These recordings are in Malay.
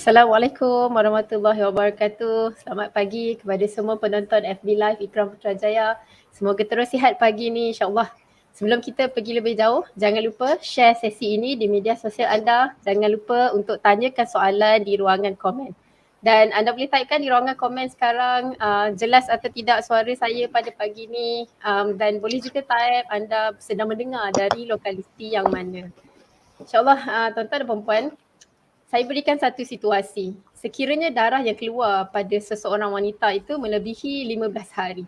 Assalamualaikum warahmatullahi wabarakatuh. Selamat pagi kepada semua penonton FB Live Ikram Putrajaya. Semoga terus sihat pagi ni insyaAllah. Sebelum kita pergi lebih jauh, jangan lupa share sesi ini di media sosial anda. Jangan lupa untuk tanyakan soalan di ruangan komen. Dan anda boleh typekan di ruangan komen sekarang jelas atau tidak suara saya pada pagi ni. Dan boleh juga type anda sedang mendengar dari lokaliti yang mana. InsyaAllah tuan-tuan dan perempuan, saya berikan satu situasi. Sekiranya darah yang keluar pada seseorang wanita itu melebihi 15 hari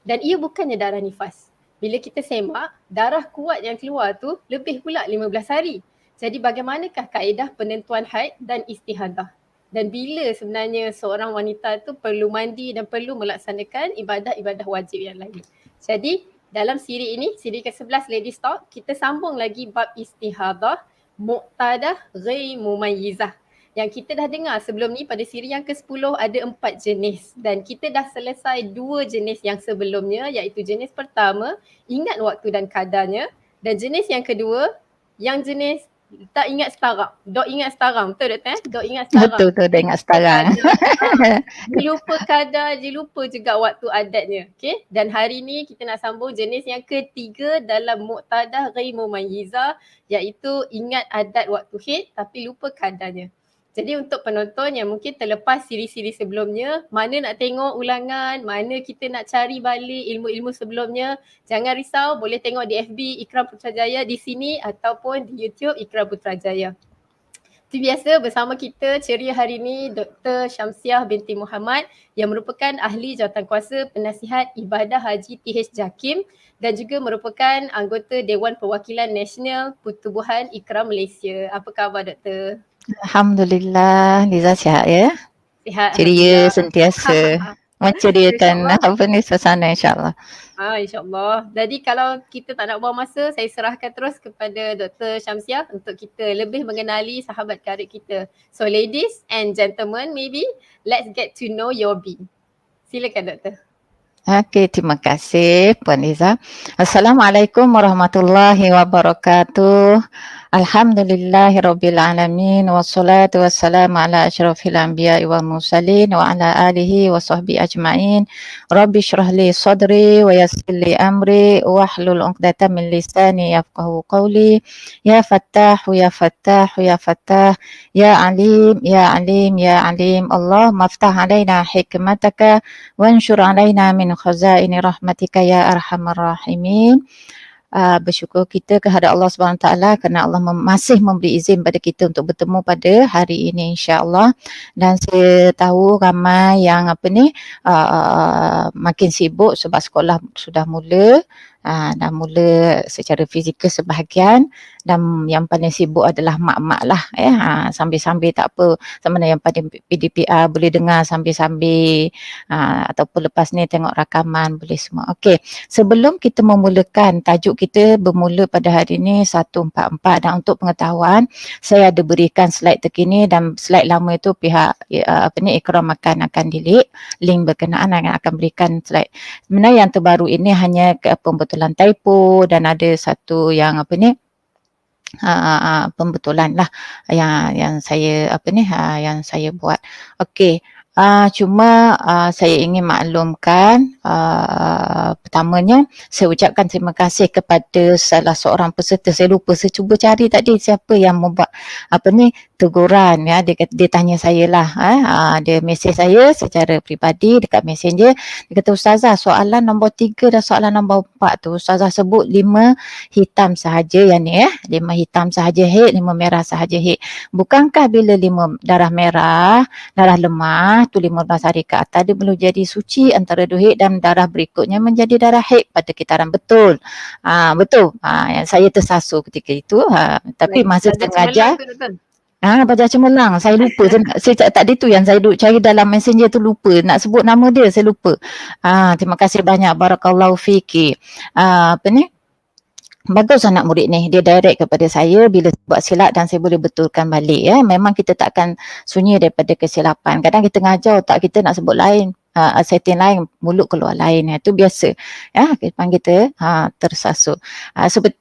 dan ia bukannya darah nifas. Bila kita semak, darah kuat yang keluar tu lebih pula 15 hari. Jadi bagaimanakah kaedah penentuan haid dan istihadah? Dan bila sebenarnya seorang wanita tu perlu mandi dan perlu melaksanakan ibadah-ibadah wajib yang lain. Jadi dalam siri ini, siri ke-11 Ladies Talk, kita sambung lagi bab istihadah, muqtadah, ghair mumayyizah. Yang kita dah dengar sebelum ni pada siri yang ke-10 ada 4 jenis dan kita dah selesai 2 jenis yang sebelumnya, iaitu jenis pertama, ingat waktu dan kadarnya, dan jenis yang kedua, yang jenis tak ingat sekarang. Dok ingat sekarang, betul Doktor? Dok ingat sekarang. Betul, dah ingat sekarang. Dia lupa kadar, dia lupa juga waktu adatnya. Okay? Dan hari ni kita nak sambung jenis yang ketiga dalam muqtadah ghair mumayyizah, iaitu ingat adat waktu haid tapi lupa kadarnya. Jadi untuk penonton yang mungkin terlepas siri-siri sebelumnya, mana nak tengok ulangan, mana kita nak cari balik ilmu-ilmu sebelumnya, jangan risau, boleh tengok di FB Ikram Putrajaya di sini ataupun di YouTube Ikram Putrajaya. Seperti biasa bersama kita ceria hari ini Dr. Syamsiah binti Muhammad yang merupakan ahli jawatankuasa penasihat ibadah haji TH JAKIM dan juga merupakan anggota Dewan Perwakilan Nasional Pertubuhan Ikram Malaysia. Apa khabar Doktor? Alhamdulillah, Liza sihat ya? Sihat. Ceria sentiasa. Menceriakan suasana insyaAllah. InsyaAllah. Jadi kalau kita tak nak buang masa, saya serahkan terus kepada Dr. Syamsiah untuk kita lebih mengenali sahabat karib kita. So ladies and gentlemen, maybe let's get to know your bee. Silakan Doktor. Okey, terima kasih Puan Liza. Assalamualaikum warahmatullahi wabarakatuh. Alhamdulillahirabbil alamin wassalatu wassalamu ala asyrafil anbiya'i wal mursalin wa ala alihi wa sahbihi ajmain. Rabbi shrah li sadri wa yassir li amri wahlul 'uqdatam min lisani yafqahu qawli. Ya Fattah ya Fattah ya Fattah ya Alim ya Alim ya Alim. Allah maftah alaina hikmataka wansyur alaina min khazaini rahmatika ya arhamar rahimin. Bersyukur kita kepada Allah SWT kerana Allah masih memberi izin pada kita untuk bertemu pada hari ini insya-Allah. Dan saya tahu ramai yang makin sibuk sebab sekolah sudah mula. Dah mula secara fizikal sebahagian dan yang paling sibuk adalah mak-mak lah sambil-sambil tak apa, sama ada yang pada PDPR boleh dengar sambil-sambil ataupun lepas ni tengok rakaman boleh semua. Okey, sebelum kita memulakan, tajuk kita bermula pada hari ini 144 dan untuk pengetahuan saya ada berikan slide terkini dan slide lama itu pihak Ikram akan delete link berkenaan akan berikan slide. Sebenarnya yang terbaru ini hanya pembetulan typo dan ada satu yang pembetulan lah yang saya yang saya buat. Okey, cuma saya ingin maklumkan pertamanya saya ucapkan terima kasih kepada salah seorang peserta. Saya lupa, saya cuba cari tadi siapa yang membuat teguran ya. Dia tanya saya lah, dia mesej saya secara peribadi dekat messenger. Dia kata, Ustazah, soalan nombor 3 dan soalan nombor 4 tu Ustazah sebut 5 hitam sahaja yang ni 5 hitam sahaja haid, 5 merah sahaja haid. Bukankah bila 5 darah merah, darah lemah tu 15 hari ke atas dia belum jadi suci antara haid dan darah berikutnya menjadi darah haid pada kitaran? Betul. Betul. Saya tersasul ketika itu. Tapi masa tengah ajar baca cemerlang, saya lupa. Saya tadi tu yang saya duduk cari dalam messenger tu lupa. Nak sebut nama dia, saya lupa. Terima kasih banyak. Barakallahu fiki. Bagus anak murid ni, dia direct kepada saya bila buat silap dan saya boleh betulkan balik ya. Memang kita takkan sunyi daripada kesilapan. Kadang kita ngajar otak kita nak sebut lain. setting lain, mulut keluar lain. Itu biasa. Ya, kehidupan kita tersasul.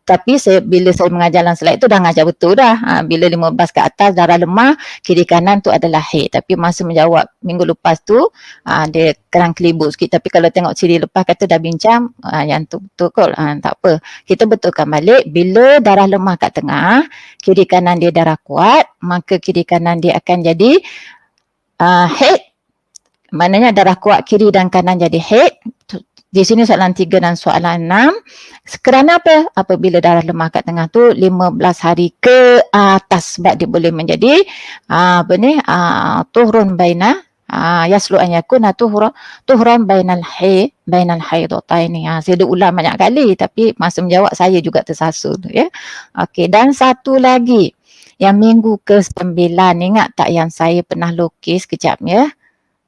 Tapi bila saya mengajar dalam slide tu dah mengajar betul dah. Bila 15 ke atas darah lemah, kiri kanan tu adalah haid. Tapi masa menjawab minggu lepas tu, dia kerang kelibut sikit. Tapi kalau tengok siri lepas kata dah bincang, yang tu betul kot. Tak apa. Kita betulkan balik, bila darah lemah kat tengah, kiri kanan dia darah kuat, maka kiri kanan dia akan jadi haid. Maknanya darah kuat kiri dan kanan jadi haid. Di sini soalan 3 dan soalan 6. Kerana apa? Apabila darah lemah kat tengah tu 15 hari ke atas, sebab dia boleh menjadi tuhurun baina yaslu an yakuna tuhurun bainal haidataini. Saya dah ulang banyak kali tapi masa menjawab saya juga tersasul ya. Okey, dan satu lagi yang minggu ke-9, ingat tak yang saya pernah lukis kejap ya?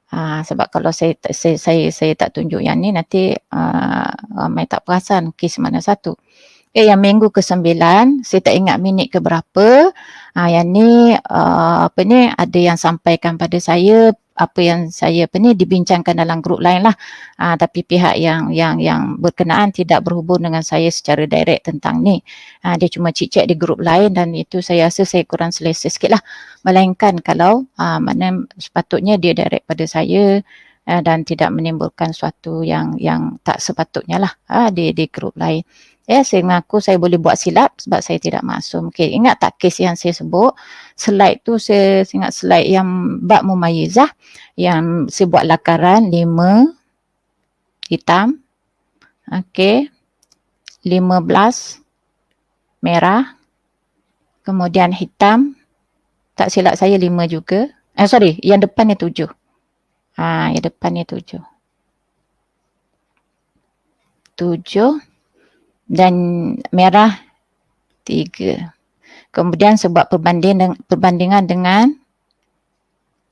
Sebab kalau saya tak tunjuk yang ni nanti ramai tak perasan kes mana satu. Yang minggu ke-9, saya tak ingat minit ke berapa. Yang ni ada yang sampaikan pada saya, apa yang saya dibincangkan dalam grup lain lah. Tapi pihak yang berkenaan tidak berhubung dengan saya secara direct tentang ni. Dia cuma cik-cik di grup lain dan itu saya rasa saya kurang selesa sikit lah. Melainkan kalau mana sepatutnya dia direct pada saya dan tidak menimbulkan suatu yang tak sepatutnya lah di grup lain. Ya, saya mengaku saya boleh buat silap sebab saya tidak maksum. Okay, ingat tak kes yang saya sebut? Slide tu saya ingat slide yang bab mumayizah yang saya buat lakaran 5 hitam. Okey. 15 merah. Kemudian hitam. Tak silap saya 5 juga. Yang depan ni 7. Yang depan ni 7. 7 dan merah 3. Kemudian sebab perbandingan dengan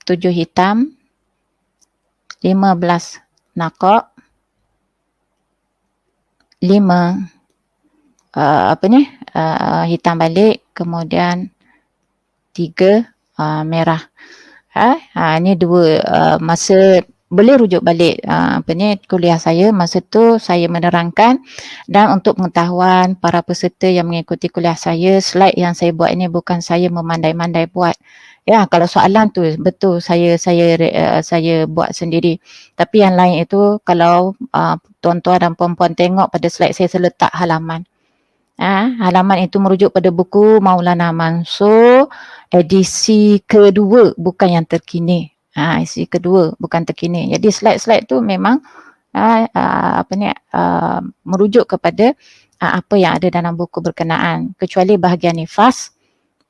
7 hitam, 15 nakok, 5 hitam balik, kemudian 3 merah. Ini 2 masa boleh rujuk balik kuliah saya. Masa tu saya menerangkan, dan untuk pengetahuan para peserta yang mengikuti kuliah saya, slide yang saya buat ini bukan saya memandai-mandai buat. Ya, kalau soalan tu betul saya buat sendiri. Tapi yang lain itu kalau tuan-tuan dan puan-puan tengok pada slide saya letak halaman. Halaman itu merujuk pada buku Maulana Mansur edisi kedua, bukan yang terkini. Edisi kedua bukan terkini. Jadi slide-slide tu memang merujuk kepada apa yang ada dalam buku berkenaan, kecuali bahagian nifas.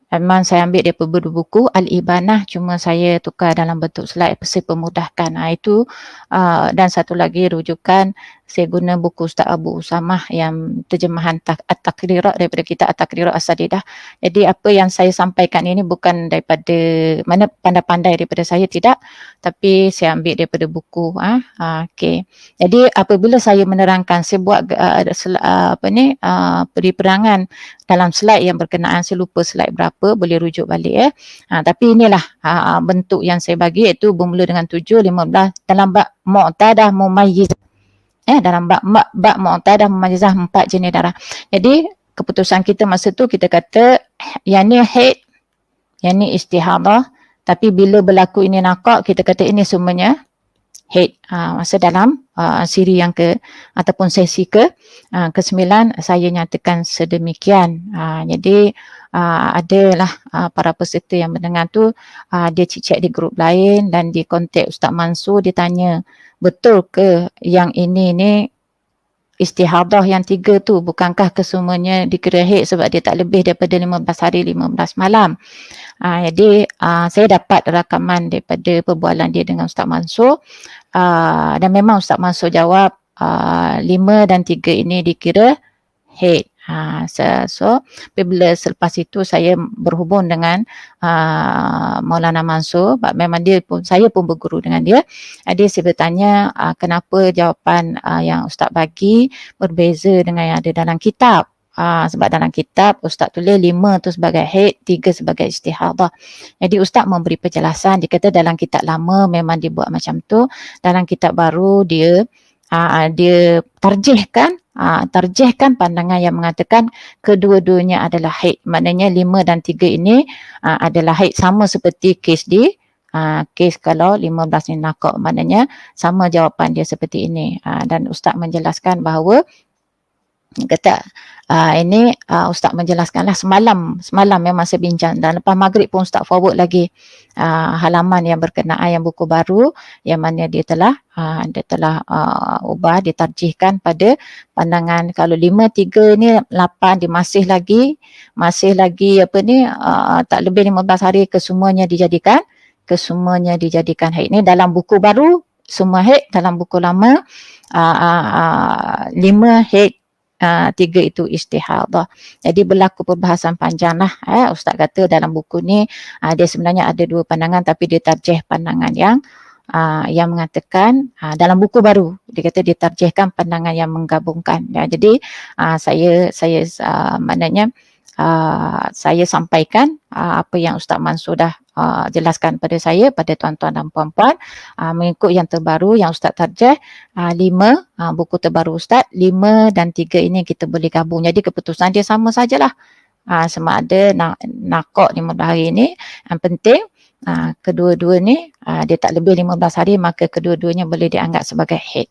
Memang saya ambil daripada buku Al-Ibanah, cuma saya tukar dalam bentuk slide supaya pemudahkan. Itu dan satu lagi rujukan saya guna buku Ustaz Abu Usamah yang terjemahan At-Taqrirat daripada kitab At-Taqrirat As-Sadidah. Jadi apa yang saya sampaikan ini bukan daripada mana pandai-pandai daripada saya, tidak, tapi saya ambil daripada buku. Okey. Jadi apabila saya menerangkan, saya buat perangan dalam slide yang berkenaan, saya lupa slide berapa, boleh rujuk balik tapi inilah bentuk yang saya bagi, iaitu bermula dengan 7, 15 dalam bab Mu'tadah Mumayyizah. Dalam bab Mu'tadah Mumayyizah 4 jenis darah. Jadi keputusan kita masa tu kita kata yang ni haid, yang ni istihadah, tapi bila berlaku ini nakak, kita kata ini semuanya haid. Masa dalam siri yang ataupun sesi ke-9 saya nyatakan sedemikian. Jadi adalah para peserta yang mendengar tu, dia cek di grup lain dan di kontak Ustaz Mansur, dia tanya, betul ke yang ini ni istihadah yang 3 tu, bukankah kesemuanya dikira haid sebab dia tak lebih daripada 15 hari 15 malam. Jadi saya dapat rakaman daripada perbualan dia dengan Ustaz Mansur, dan memang Ustaz Mansur jawab 5 dan 3 ini dikira haid. So bila selepas itu saya berhubung dengan Maulana Mansur, memang saya pun berguru dengan dia. Dia saya bertanya kenapa jawapan yang Ustaz bagi berbeza dengan yang ada dalam kitab. Sebab dalam kitab Ustaz tulis 5 tu sebagai haid, 3 sebagai istihadah. Jadi Ustaz memberi penjelasan, dia kata dalam kitab lama memang dibuat macam tu, dalam kitab baru dia tarjihkan pandangan yang mengatakan kedua-duanya adalah haid. Maknanya 5 dan 3 ini adalah haid, sama seperti kes kes kalau 15 ni nakak, maknanya sama jawapan dia seperti ini. Dan Ustaz menjelaskan bahawa kata ini Ustaz menjelaskanlah semalam memang saya bincang, dan lepas maghrib pun Ustaz forward lagi halaman yang berkenaan yang buku baru yang mana dia telah ubah, ditarjihkan pada pandangan kalau 5, 3 ni 8 dia masih lagi tak lebih 15 hari kesemuanya dijadikan haid. Ni dalam buku baru semua haid, dalam buku lama 5 haid, 3 itu istihadah. Jadi berlaku perbahasan panjang lah. Ustaz kata dalam buku ni dia sebenarnya ada 2 pandangan, tapi dia tarjih pandangan yang mengatakan dalam buku baru dia kata ditarjihkan pandangan yang menggabungkan. Jadi saya maknanya saya sampaikan apa yang Ustaz Mansur dah jelaskan pada saya, pada tuan-tuan dan puan-puan, mengikut yang terbaru yang Ustaz tarjih 5 buku terbaru Ustaz, 5 dan 3 ini kita boleh gabung. Jadi keputusan dia sama sajalah, sama ada nakak 15 hari ini, yang penting kedua-dua ni dia tak lebih 15 hari, maka kedua-duanya boleh dianggap sebagai haid.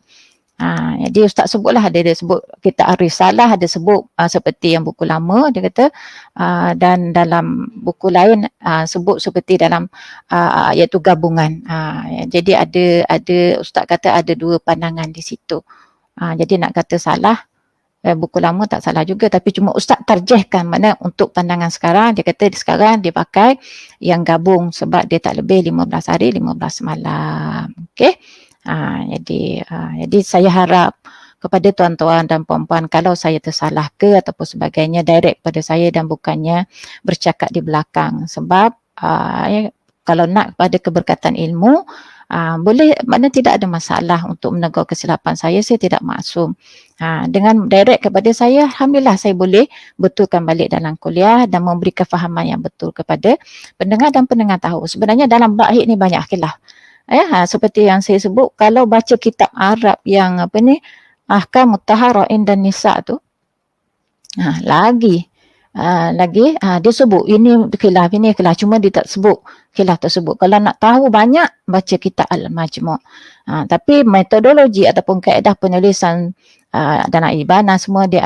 Jadi Ustaz sebutlah, dia sebut kita Risalah, ada sebut seperti yang buku lama dia kata, dan dalam buku lain sebut seperti dalam iaitu gabungan. Jadi ada Ustaz kata ada 2 pandangan di situ. Jadi nak kata salah, buku lama tak salah juga, tapi cuma Ustaz tarjihkan, mana untuk pandangan sekarang dia kata sekarang dia pakai yang gabung sebab dia tak lebih 15 hari 15 malam. Okey. Jadi saya harap kepada tuan-tuan dan puan-puan, kalau saya tersalah ke ataupun sebagainya, direct pada saya dan bukannya bercakap di belakang. Sebab kalau nak pada keberkatan ilmu, boleh, mana tidak ada masalah untuk menegur kesilapan saya tidak maksum. Dengan direct kepada saya, alhamdulillah saya boleh betulkan balik dalam kuliah dan memberi kefahaman yang betul kepada pendengar, dan pendengar tahu sebenarnya dalam bab haid ni banyak khilaf. Seperti yang saya sebut, kalau baca kitab Arab yang Ahkam Taharah dan Nisa tu, lagi dia sebut ini khilaf, cuma dia tak sebut khilaf tersebut. Kalau nak tahu banyak, baca kitab Al-Majmu'. Tapi metodologi ataupun kaedah penulisan dalam Ibana semua dia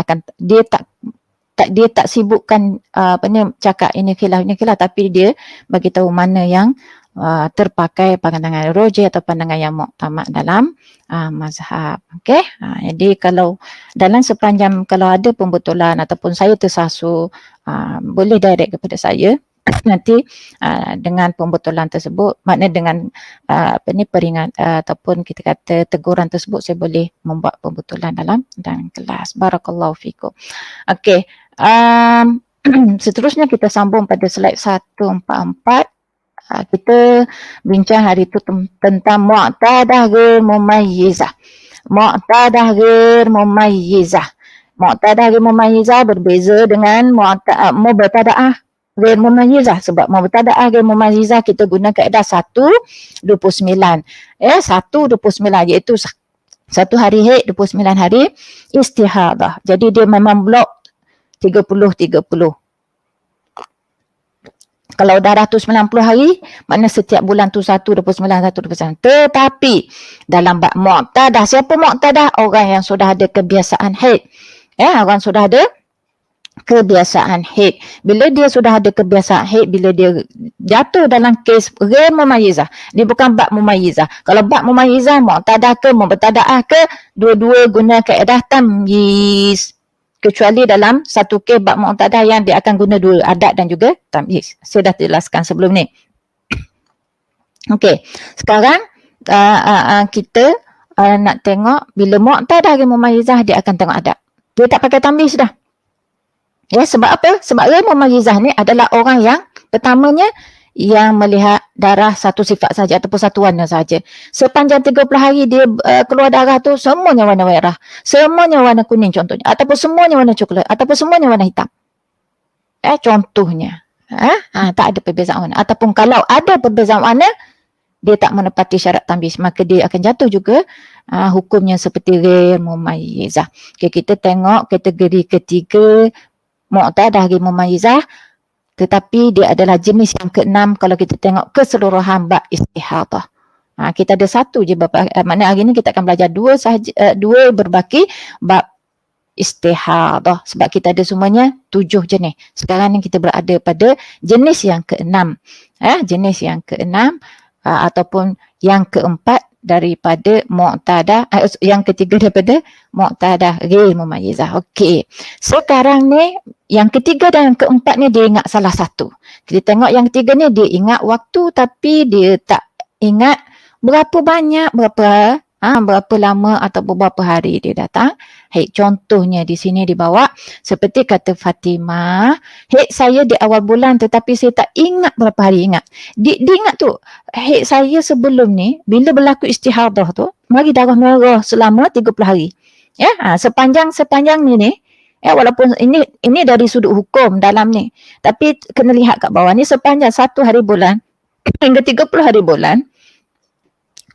tak sibukkan cakap ini khilaf, tapi dia bagi tahu mana yang terpakai pandangan roji atau pandangan yang muktamad dalam mazhab. Okey. Jadi kalau dalam sepanjang kalau ada pembetulan ataupun saya tersasul, boleh direct kepada saya. Nanti dengan pembetulan tersebut, maknanya dengan peringat ataupun kita kata teguran tersebut, saya boleh membuat pembetulan dalam kelas. Barakallahu fikum. Okey. Seterusnya kita sambung pada slide 144. Kita bincang hari itu tentang mu'tadah ghair mumayyizah. Mu'tadah ghair mumayyizah. Mu'tadah ghair mumayyizah berbeza dengan mubtada'ah ghair mumayyizah. Sebab mubtada'ah ghair mumayyizah kita guna kaedah 1/29. 1/29 iaitu 1 hari haid, 29 hari istihadah. Jadi dia memang blok 30-30. Kalau dah 190 hari, maknanya setiap bulan tu 1/29. Tetapi dalam bab mu'tadah, siapa mu'tadah? Orang yang sudah ada kebiasaan haid. Orang sudah ada kebiasaan haid. Bila dia sudah ada kebiasaan haid, bila dia jatuh dalam kes ghair mumayyizah. Ni bukan bab mumayyizah. Kalau bab mumayyizah, mu'tadah ke, mubtada'ah ke, dua-dua guna kaedah tamyiz. Kecuali dalam satu kes bab mu'tadah yang dia akan guna 2, adat dan juga tamyiz. Saya dah jelaskan sebelum ni. Okey, sekarang kita nak tengok bila mu'tadah ke mumayyizah, dia akan tengok adat. Dia tak pakai tamyiz dah. Sebab apa? Sebab mumayyizah ni adalah orang yang pertamanya yang melihat darah satu sifat saja ataupun satu warna saja. Sepanjang 30 hari dia keluar darah tu semuanya warna merah, semuanya warna kuning contohnya, ataupun semuanya warna coklat, ataupun semuanya warna hitam. Contohnya. Tak ada perbezaan warna. Ataupun kalau ada perbezaan warna, dia tak menepati syarat tamyiz, maka dia akan jatuh juga hukumnya seperti ghair mumayyizah. Okay, kita tengok kategori ketiga mu'tadah ghair mumayyizah, tetapi dia adalah jenis yang keenam kalau kita tengok keseluruhan bab istihadah. Kita ada satu je bab, maknanya hari ni kita akan belajar dua berbaki bab istihadah sebab kita ada semuanya 7 jenis. Sekarang ni kita berada pada jenis yang keenam. Jenis yang keenam ataupun yang keempat daripada mu'tadah, yang ketiga daripada mu'tadah ghair mumayyizah. Okey. Sekarang ni yang ketiga dan yang keempat ni dia ingat salah satu. Kita tengok yang ketiga ni dia ingat waktu tapi dia tak ingat berapa banyak, berapa lama atau beberapa hari dia datang. Contohnya di sini dibawa seperti kata Fatimah, saya di awal bulan tetapi saya tak ingat berapa hari. Ingat. Dia ingat tu, saya sebelum ni bila berlaku istihadah tu, mari darah merah selama 30 hari. Sepanjang ni, walaupun ini dari sudut hukum dalam ni, tapi kena lihat kat bawah ni sepanjang 1 hari bulan hingga 30 hari bulan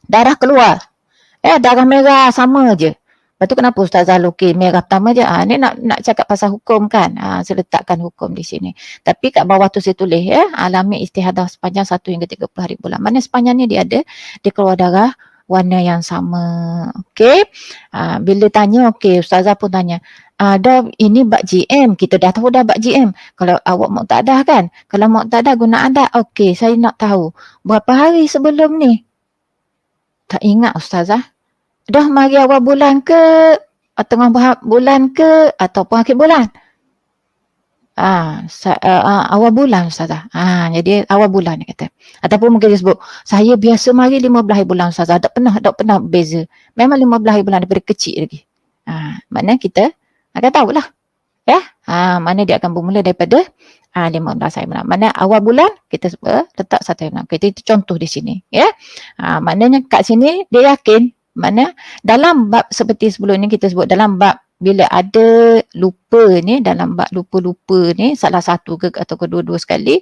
darah keluar. Darah merah sama je. Lepas tu kenapa Ustazah lukis merah pertama je? Ni nak cakap pasal hukum kan. Saya letakkan hukum di sini. Tapi kat bawah tu saya tulis alami istihadah sepanjang 1 hingga 30 hari bulan. Mana sepanjang ni dia keluar darah warna yang sama. Okey. Bila tanya, okey, Ustazah pun tanya. Dah ini bab GM, kita dah tahu dah bab GM. Kalau awak muqtadah kan? Kalau muqtadah guna adat. Okey, saya nak tahu berapa hari sebelum ni? Tak ingat Ustazah. Dah mari awal bulan ke, tengah bulan ke, ataupun akhir bulan? Awal bulan Ustazah. Jadi awal bulan dia kata. Ataupun mungkin dia sebut, saya biasa mari 15 hari bulan Ustazah. Tak pernah beza. Memang 15 hari bulan daripada kecil lagi. Maknanya kita akan tahulah. Mana dia akan bermula daripada 15 hari bulan. Mana awal bulan kita letak 1 hari bulan. Kita contoh di sini. Maknanya kat sini dia yakin. Mana dalam bab seperti sebelum ni kita sebut dalam bab bila ada lupa ni, dalam bab lupa-lupa ni salah satu ke atau kedua-dua sekali,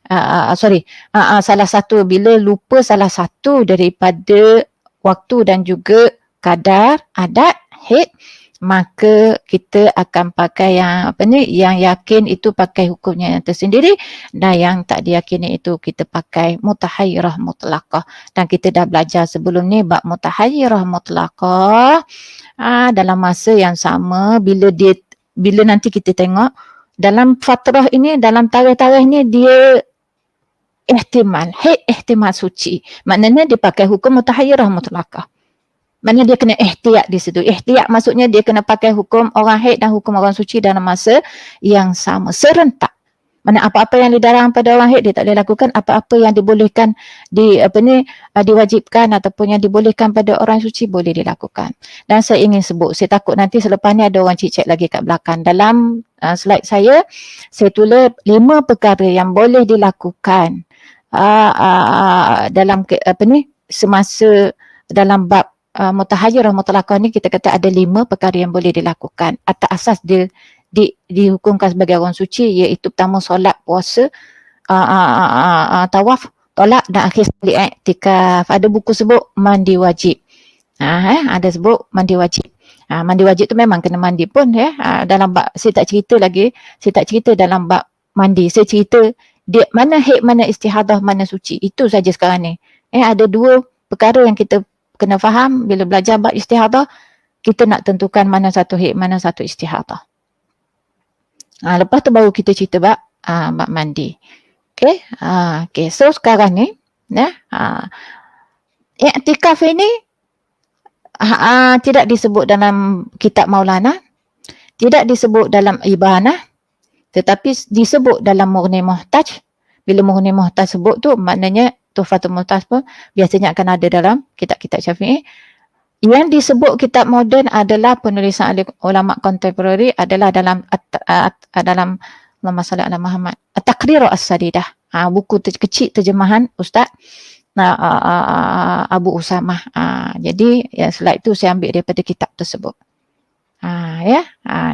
salah satu bila lupa salah satu daripada waktu dan juga kadar adat maka kita akan pakai yang yakin itu pakai hukumnya yang tersendiri, dan yang tak diyakini itu kita pakai mutahayyirah mutlaqah. Dan kita dah belajar sebelum ni bab mutahayyirah mutlaqah dalam masa yang sama bila nanti kita tengok dalam fatrah ini, dalam tarikh-tarikh ni dia ihtimal suci. Maknanya dia pakai hukum mutahayyirah mutlaqah. Maknanya dia kena ihtiyat di situ. Ihtiyat maksudnya dia kena pakai hukum orang haid dan hukum orang suci dalam masa yang sama. Serentak. Mana apa-apa yang dilarang pada orang haid dia tak boleh lakukan, apa-apa yang dibolehkan diwajibkan ataupun yang dibolehkan pada orang suci boleh dilakukan. Dan saya ingin sebut, saya takut nanti selepas ni ada orang cicit lagi kat belakang. Dalam slide saya tulis 5 perkara yang boleh dilakukan dalam semasa dalam bab mutahayyirah mutlaqah ni. Kita kata ada 5 perkara yang boleh dilakukan atas asas dia dihukumkan sebagai orang suci, iaitu pertama solat, puasa, tawaf, tolak dan akhir sekali iktikaf. Ada buku sebut mandi wajib. Ada sebut mandi wajib. Mandi wajib tu memang kena mandi pun dalam bab saya tak cerita dalam bab mandi. Saya cerita dia mana haid, mana istihadah, mana suci. Itu saja sekarang ni. Ada 2 perkara yang kita kena faham bila belajar bab istihadah. Kita nak tentukan mana satu haid, mana satu istihadah. Lepas tu baru kita cerita bab mandi. Okay. So sekarang ni iktikaf ini tidak disebut dalam kitab Maulana, tidak disebut dalam Ibanah, tetapi disebut dalam Mughni Muhtaj. Bila Mughni Muhtaj sebut tu maknanya Tuhfatul Muhtaj pun biasanya akan ada dalam kitab-kitab Syafi'i. Yang disebut kitab moden adalah penulisan ulama kontemporari adalah dalam Allahumma salli ala Muhammad, At-Taqrir As-Sadidah. buku kecil terjemahan Ustaz Abu Usamah. Jadi slide tu saya ambil daripada kitab tersebut.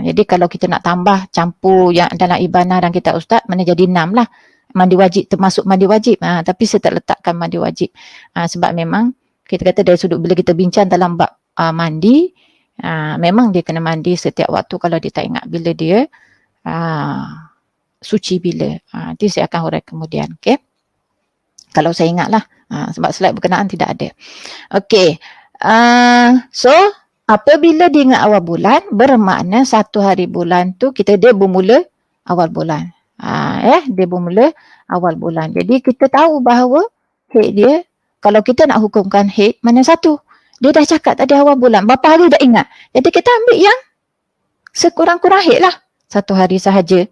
Jadi kalau kita nak tambah campur yang dalam ibanah dan kitab Ustaz, mana jadi 6 lah. Mandi wajib termasuk mandi wajib. Tapi saya tak letakkan mandi wajib. Sebab memang kita kata dari sudut bila kita bincang dalam bab mandi, memang dia kena mandi setiap waktu kalau dia tak ingat bila dia suci bila. Nanti saya akan huraikan kemudian. Okay? Kalau saya ingat lah. Sebab slide berkenaan tidak ada. Okay. So, apabila dia ingat awal bulan, bermakna satu hari bulan tu dia bermula awal bulan. Dia bermula awal bulan. Jadi kita tahu bahawa haid dia, kalau kita nak hukumkan haid, mana satu? Dia dah cakap tadi awal bulan. Berapa hari dah ingat? Jadi kita ambil yang sekurang-kurang haid lah. Satu hari sahaja.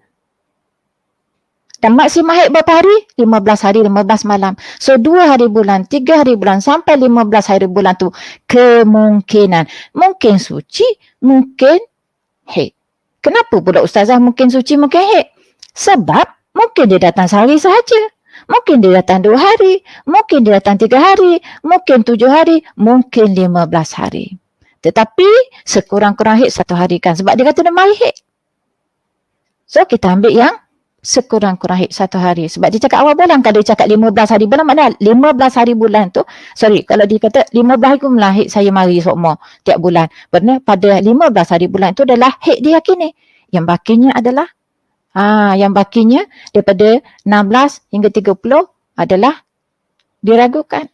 Dan maksimal haid berapa hari? 15 hari, 15 malam. So 2 hari bulan, 3 hari bulan sampai 15 hari bulan tu kemungkinan. Mungkin suci, mungkin haid. Kenapa pula Ustazah mungkin suci, mungkin haid? Sebab mungkin dia datang sehari sahaja. Mungkin dia datang 2 hari. Mungkin dia datang 3 hari. Mungkin 7 hari. Mungkin 15 hari. Tetapi sekurang-kurang haid 1 hari kan. Sebab dia kata dia mari haid. So kita ambil yang sekurang-kurang haid 1 hari. Sebab dia cakap awal bulan. Kalau dia cakap 15 hari bulan, maknanya 15 hari bulan tu, kalau dia kata 15 hari bulan haid saya mari semua tiap bulan. Benar, pada 15 hari bulan itu adalah haid dia yakini. Yang bakinya adalah, yang bakinya daripada 16 hingga 30 adalah diragukan.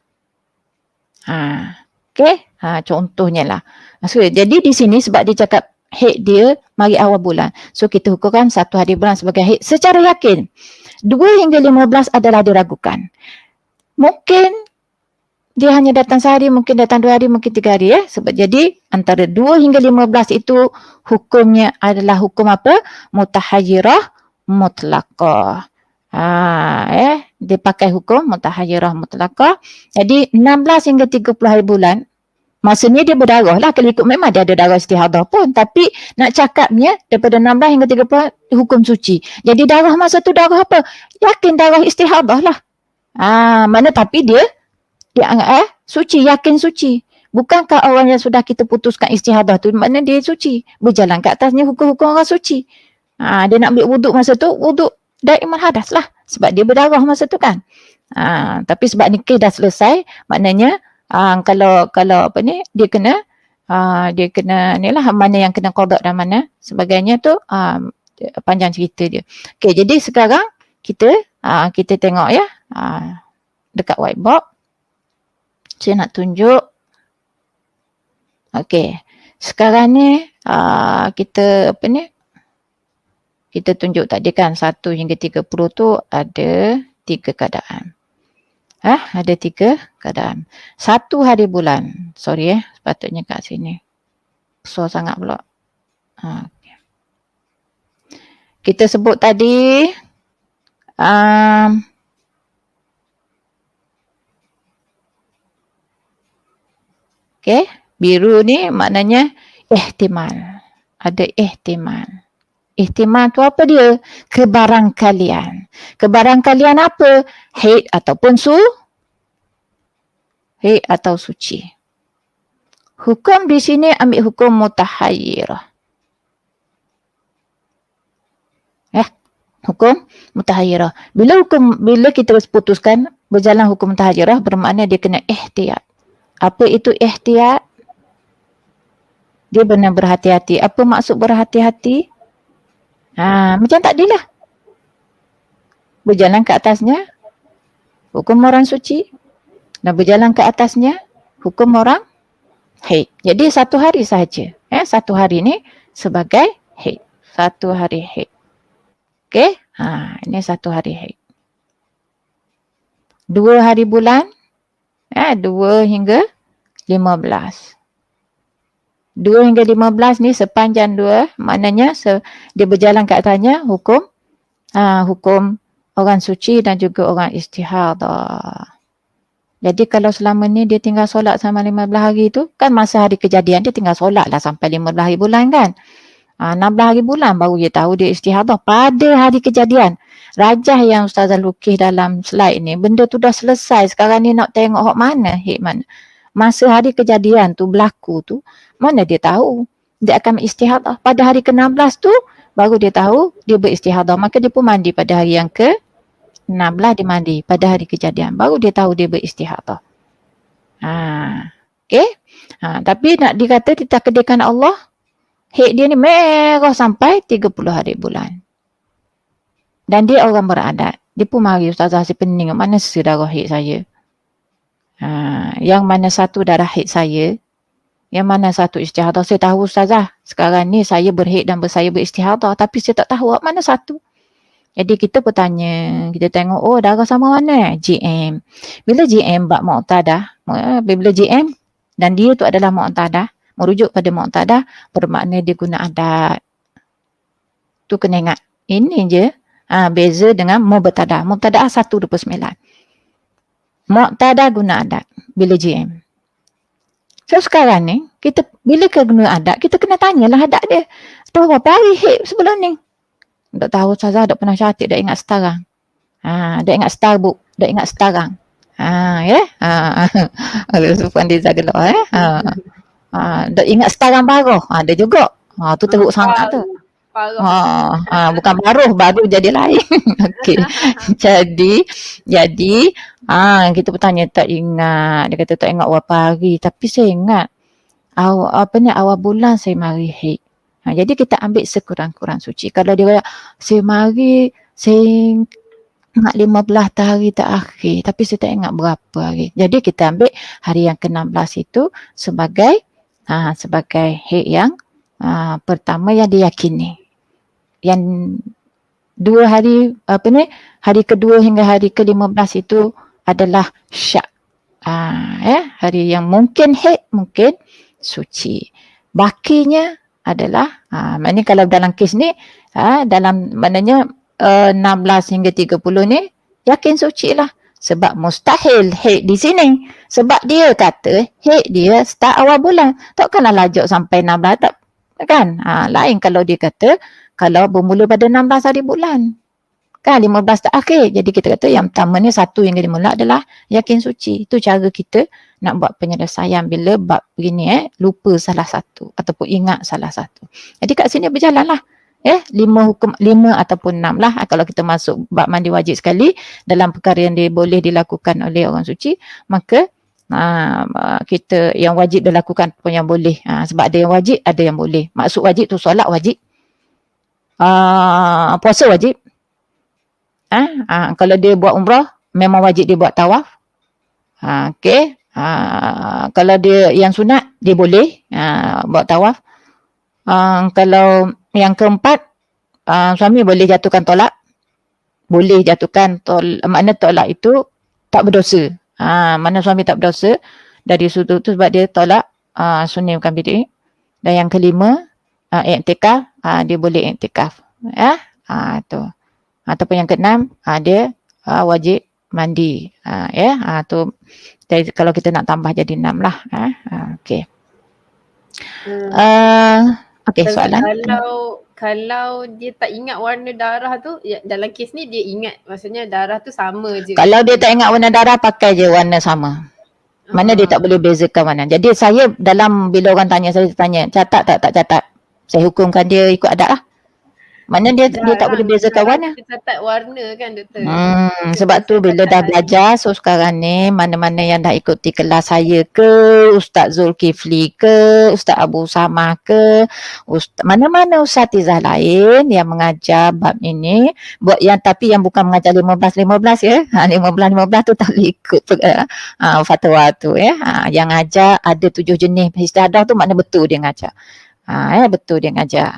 Okay, contohnya lah. So, jadi di sini sebab dia cakap haid dia mari awal bulan. So kita hukumkan 1 hari bulan sebagai haid secara yakin. 2 hingga 15 adalah diragukan. Mungkin dia hanya datang sehari, mungkin datang 2 hari, mungkin 3 hari ya. Sebab jadi antara 2 hingga 15 itu hukumnya adalah hukum apa? Mutahayyirah mutlaqah. Dia pakai hukum mutahayyirah mutlaqah. Jadi 16 hingga 30 hari bulan, maksudnya dia berdarah lah. Kalau ikut memang dia ada darah istihadah pun. Tapi nak cakapnya daripada 16 hingga 30 hukum suci. Jadi darah masa tu darah apa? Yakin darah istihadah lah. Mana tapi dia suci, yakin suci. Bukankah orang yang sudah kita putuskan istihadah tu, maknanya dia suci. Berjalan ke atasnya hukum-hukum orang suci. Dia nak ambil wuduk masa tu, wuduk daiman hadas lah. Sebab dia berdarah masa tu kan. Tapi sebab nikah dah selesai, maknanya kalau apa ni, dia kena ni lah mana yang kena qada dan mana sebagainya tu, panjang cerita dia. Okey, jadi sekarang kita tengok ya, dekat whiteboard. Saya nak tunjuk. Okey. Sekarang ni kita apa ni? Kita tunjuk tadi kan 1 hingga 30 tu ada 3 keadaan. Ada 3 keadaan. 1 hari bulan. Sorry sepatutnya kat sini. Besar sangat pula. Okay. Kita sebut tadi okay. Biru ni maknanya ihtimal. Ada ihtimal. Ihtimal tu apa dia? Kebarangkalian. Kebarangkalian apa? Haid ataupun haid atau suci. Hukum di sini ambil hukum mutahayyirah. Hukum mutahayyirah. Bila kita putuskan berjalan hukum mutahayyirah, bermakna dia kena ihtiyat. Apa itu ihtiyat? Dia benar berhati-hati. Apa maksud berhati-hati? Macam tadi lah. Berjalan ke atasnya hukum orang suci, dan berjalan ke atasnya hukum orang haid. Jadi 1 hari sahaja. 1 hari ni sebagai haid. 1 hari haid. Okey. Ini 1 hari haid. 2 hari bulan. 2 hingga 15. 2 hingga 15 ni sepanjang 2, maknanya dia berjalan ke atasnya hukum orang suci dan juga orang istihadah. Jadi kalau selama ni dia tinggal solat sama 15 hari tu, kan masa hari kejadian dia tinggal solat lah sampai 15 hari bulan kan. 16 hari bulan baru dia tahu dia istihadah pada hari kejadian. Rajah yang Ustazah lukis dalam slide ni, benda tu dah selesai. Sekarang ni nak tengok hak mana, hak mana. Masa hari kejadian tu berlaku tu, mana dia tahu dia akan istihadah. Pada hari ke-16 tu, baru dia tahu dia beristihadah. Maka dia pun mandi pada hari yang ke-16 dia mandi pada hari kejadian. Baru dia tahu dia beristihadah. Okay. Tapi nak dikata ditakdirkan Allah, haid dia ni merah sampai 30 hari bulan. Dan dia orang beradat. Dia pun mari Ustazah si pening. Mana darah haid saya? Yang mana satu darah haid saya? Yang mana satu istihadah? Saya tahu Ustazah. Sekarang ni saya berhaid dan saya beristihadah. Tapi saya tak tahu mana satu. Jadi kita bertanya. Kita tengok, oh darah sama mana? GM. Bila GM bab mu'tadah. Bila GM dan dia tu adalah mu'tadah. Merujuk pada mu'tadah, bermakna dia guna adat. Tu kena ingat. Ini je beza dengan mubtadah. Mubtadah 129. Mu'tadah guna adat bila GM. So sekarang ni, kita bila kita guna adat, kita kena tanyalah adat dia. Tahu berapa hari haid sebelum ni? Tak tahu Ustazah, tak pernah catat, tak ingat sekarang. Tak ingat Starbook, tak ingat sekarang. Ya? Ada sopan dia zagelok tak ingat sekarang baru. Ada juga. Tu teruk sangat tu. Bukan baru jadi lain. Okey. Jadi kita bertanya tak ingat. Dia kata tak ingat berapa hari, tapi saya ingat awal bulan saya mari haid. Jadi kita ambil sekurang-kurang suci. Kalau dia kata saya mari saya ingat 15 hari terakhir, tapi saya tak ingat berapa hari. Jadi kita ambil hari yang ke-16 itu sebagai haid yang pertama yang diyakini. Yang 2 hari hari kedua hingga hari ke-15 itu adalah syak. Hari yang mungkin haid, mungkin suci. Bakinya adalah maknanya kalau dalam kes ni dalam maknanya 16 hingga 30 ni yakin suci lah. Sebab mustahil haid di sini. Sebab dia kata haid dia start awal bulan. Takkanlah lajak sampai 16 tak kan? Lain kalau dia kata kalau bermula pada 16 hari bulan. Kan 15 tak akhir. Jadi kita kata yang pertama ni 1 hingga 15 adalah yakin suci. Itu cara kita nak buat penyelesaian bila bab begini lupa salah satu ataupun ingat salah satu. Jadi kat sini berjalan lah. 5 ataupun 6 lah kalau kita masuk bab mandi wajib sekali dalam perkara yang boleh dilakukan oleh orang suci, maka kita yang wajib dilakukan pun yang boleh. Sebab ada yang wajib, ada yang boleh. Maksud wajib tu solat wajib, puasa wajib. Kalau dia buat umrah memang wajib dia buat tawaf. Okey. Kalau dia yang sunat dia boleh buat tawaf. Kalau yang keempat, suami boleh jatuhkan tolak. Boleh jatuhkan makna tolak itu tak berdosa. Mana suami tak berdosa dari sudut tu sebab dia tolak sunni bukan bid'ah. Dan yang kelima, iktikaf, dia boleh iktikaf. Tu. Ataupun yang keenam, dia wajib mandi. Tu kalau kita nak tambah jadi 6 lah. Okey. Okey, soalan. Kalau dia tak ingat warna darah tu, dalam kes ni dia ingat, maksudnya darah tu sama je. Kalau dia tak ingat warna darah, pakai je warna sama. Mana dia tak boleh bezakan warna. Jadi saya dalam bila orang tanya, saya tanya, catat tak catat. Saya hukumkan dia ikut adat lah. Mana dia tak boleh bezakan warna. Dia catat warna kan doktor. Sebab tu bila dah belajar, so sekarang ni mana-mana yang dah ikuti kelas saya ke, Ustaz Zulkifli ke, Ustaz Abu Samah ke, mana-mana ustazah lain yang mengajar bab ini, buat tapi yang bukan mengajar 15-15 ya. 15-15 tu tak boleh ikut fatwa tu ya. Yang ajar ada 7 jenis istihadah tu makna betul dia ngajar. Betul dia ngajar.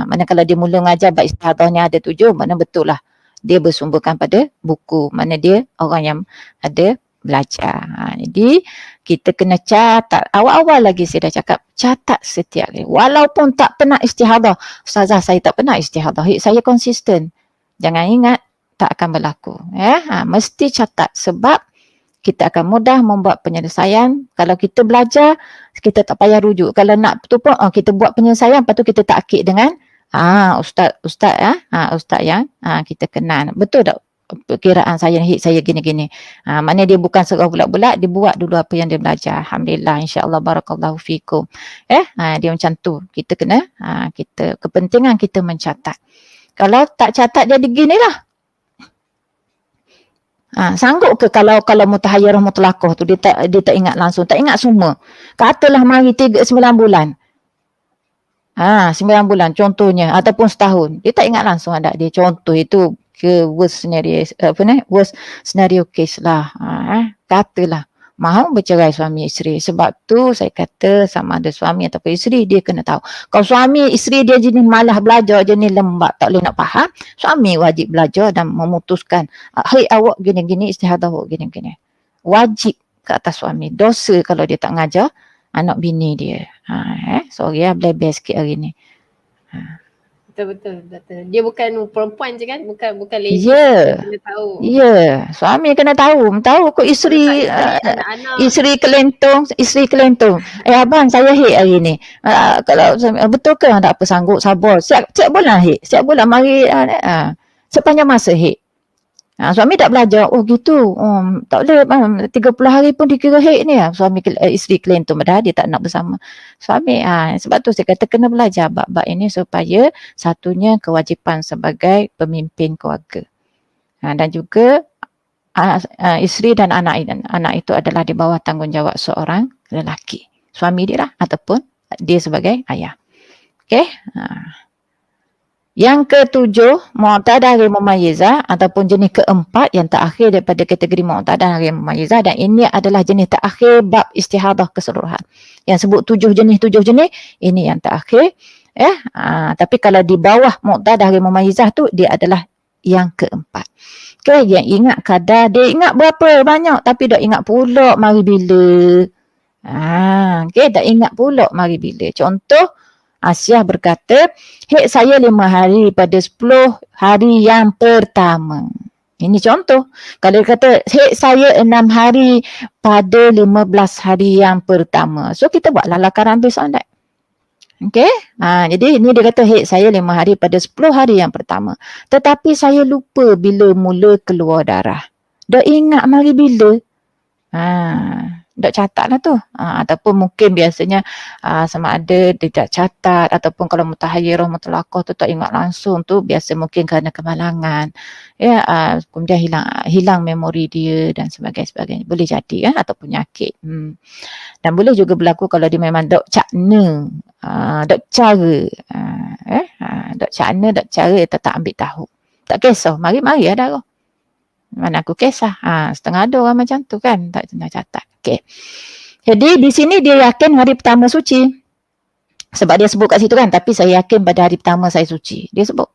Mana kalau dia mula ngajar bab istihadahnya ada 7, mana betul lah. Dia bersumberkan pada buku. Mana dia orang yang ada belajar. Jadi kita kena catat. Awal-awal lagi saya dah cakap, catat setiap hari. Walaupun tak pernah istihadah. Ustazah saya tak pernah istihadah. Saya konsisten. Jangan ingat tak akan berlaku. Mesti catat sebab kita akan mudah membuat penyelesaian. Kalau kita belajar, kita tak payah rujuk. Kalau nak tu pun, kita buat penyelesaian, lepas tu kita takkid dengan Ustaz ya. Ustaz yang kita kenal. Betul tak perkiraan saya gini-gini. Maknanya dia bukan serah bulat-bulat, dia buat dulu apa yang dia belajar. Alhamdulillah, insya-Allah, barakallahu fikum. Dia macam tu. Kita kena kepentingan kita mencatat. Kalau tak catat jadi ginilah. Sanggup ke kalau mutahayyirah mutlaqah tu dia tak ingat langsung, tak ingat semua. Katalah mari 9 bulan. 9 bulan contohnya ataupun setahun. Dia tak ingat langsung ada dia. Contoh itu ke worst scenario case lah. Katalah mahu bercerai suami isteri. Sebab tu saya kata sama ada suami ataupun isteri dia kena tahu. Kalau suami isteri dia jenis malah belajar, jenis lembab, tak boleh nak faham, suami wajib belajar dan memutuskan, hey awak gini-gini, istihadah awak gini-gini. Wajib ke atas suami. Dosa kalau dia tak ngajar anak bini dia. Sorry blebeh sikit hari ni. Betul. Dia bukan perempuan je kan? Bukan ladies. Ya. Kena tahu. Ya, suami kena tahu kok isteri kelentong. Abang saya hit hari ni. Kalau betul ke tak apa sanggup sabar. Siap bulan hit. Siap bulan mari sepanjang masa hit. Suami tak belajar. Oh gitu. Tak boleh 30 hari pun dikira hit ni. Suami isteri kelentong padahal dia tak nak bersama suami. Sebab tu saya kata kena belajar bab-bab ini supaya satunya kewajipan sebagai pemimpin keluarga. Dan juga isteri dan anak itu adalah di bawah tanggungjawab seorang lelaki. Suami dia lah ataupun dia sebagai ayah. Okey. Yang ketujuh, mu'tadah ghair mumayyizah ataupun jenis keempat yang terakhir daripada kategori mu'tadah ghair mumayyizah, dan ini adalah jenis terakhir bab istihadah keseluruhan. Yang sebut 7 jenis, ini yang terakhir. Tapi kalau di bawah mu'tadah ghair mumayyizah tu dia adalah yang keempat. Okey, yang ingat kadar, dia ingat berapa banyak tapi tak ingat pula mari bila. Okey, tak ingat pula mari bila. Contoh, Asyah berkata, saya 5 hari pada 10 hari yang pertama. Ini contoh. Kalau dia kata, saya 6 hari pada 15 hari yang pertama. So, kita buatlah lakaran based on that. Okey. Jadi ini dia kata saya 5 hari pada 10 hari yang pertama. Tetapi saya lupa bila mula keluar darah. Dah ingat mari bila. Tak catat lah tu. Ataupun mungkin biasanya sama ada dia tak catat, ataupun kalau mutahayyirah mutlaqah tu tak ingat langsung tu biasa mungkin kerana kemalangan. Kemudian hilang memori dia dan sebagainya. Boleh jadi atau penyakit. Dan boleh juga berlaku kalau dia memang dok cakna, dok cara. Dok cakna, dok cara dia tak ambil tahu. Tak kisah, mari ada darah. Mana aku kisah. Setengah ada orang macam tu kan, tak pernah catat. Okey. Jadi di sini dia yakin hari pertama suci. Sebab dia sebut kat situ kan, tapi saya yakin pada hari pertama saya suci. Dia sebut.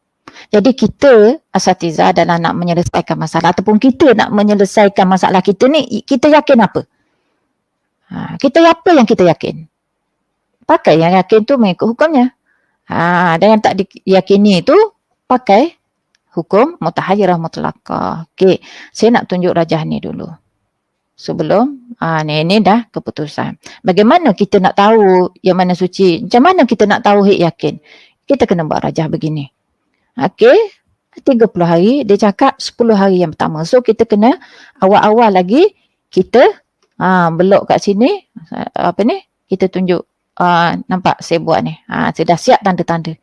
Jadi kita asatizah adalah nak menyelesaikan masalah ataupun kita nak menyelesaikan masalah kita ni, kita yakin apa? Kita apa yang kita yakin? Pakai yang yakin tu mengikut hukumnya. Dan yang tak diyakini tu pakai hukum mutahayyirah mutlaqah. Okey, saya nak tunjuk rajah ni dulu. Sebelum ni dah keputusan. Bagaimana kita nak tahu yang mana suci? Macam mana kita nak tahu yakin? Kita kena buat rajah begini. Okey, 30 hari dia cakap 10 hari yang pertama. So kita kena awal-awal lagi kita belok kat sini kita tunjuk nampak saya buat ni. Saya dah siap tanda-tanda.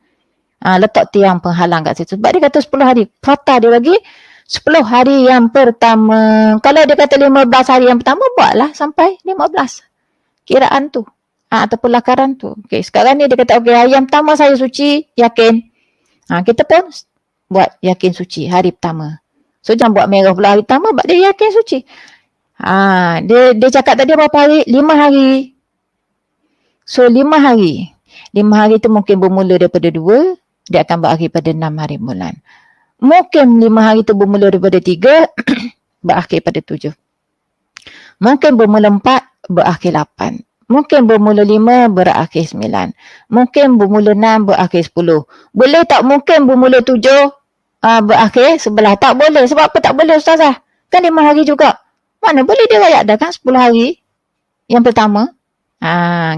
Letak tiang penghalang kat situ. Sebab dia kata 10 hari. Kata dia bagi 10 hari yang pertama. Kalau dia kata 15 hari yang pertama, buatlah sampai 15. Kiraan tu. Ataupun lakaran tu. Okay, sekarang ni dia kata, hari yang pertama saya suci, yakin. Kita pun buat yakin suci hari pertama. So jangan buat merah pula hari pertama, sebab dia yakin suci. Dia cakap tadi berapa hari? 5 hari. So 5 hari. 5 hari tu mungkin bermula daripada 2, dia akan berakhir pada 6 hari bulan. Mungkin 5 hari tu bermula daripada 3, berakhir pada 7. Mungkin bermula 4, berakhir 8. Mungkin bermula 5, berakhir 9. Mungkin bermula 6, berakhir 10. Boleh tak mungkin bermula 7, berakhir 11? Tak boleh. Sebab apa tak boleh Ustazah? Kan 5 hari juga. Mana boleh dia rakyat dah kan 10 hari yang pertama.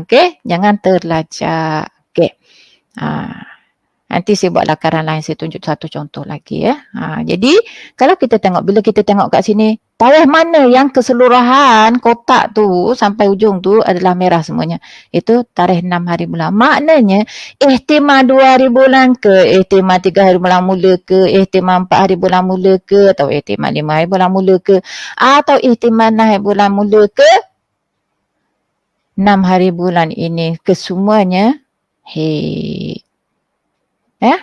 Okey, jangan terlacak. Okey. Nanti saya buat lakaran lain, saya tunjuk satu contoh lagi ya. Jadi kalau kita tengok, bila kita tengok kat sini, tarikh mana yang keseluruhan kotak tu sampai ujung tu adalah merah semuanya. Itu tarikh 6 hari bulan. Maknanya ihtimal 2 hari bulan ke, ihtimal 3 hari bulan mula ke, ihtimal 4 hari bulan mula ke, atau ihtimal 5 hari bulan mula ke, atau ihtimal 6 hari bulan mula ke, 6 hari bulan ini kesemuanya hei. Ya?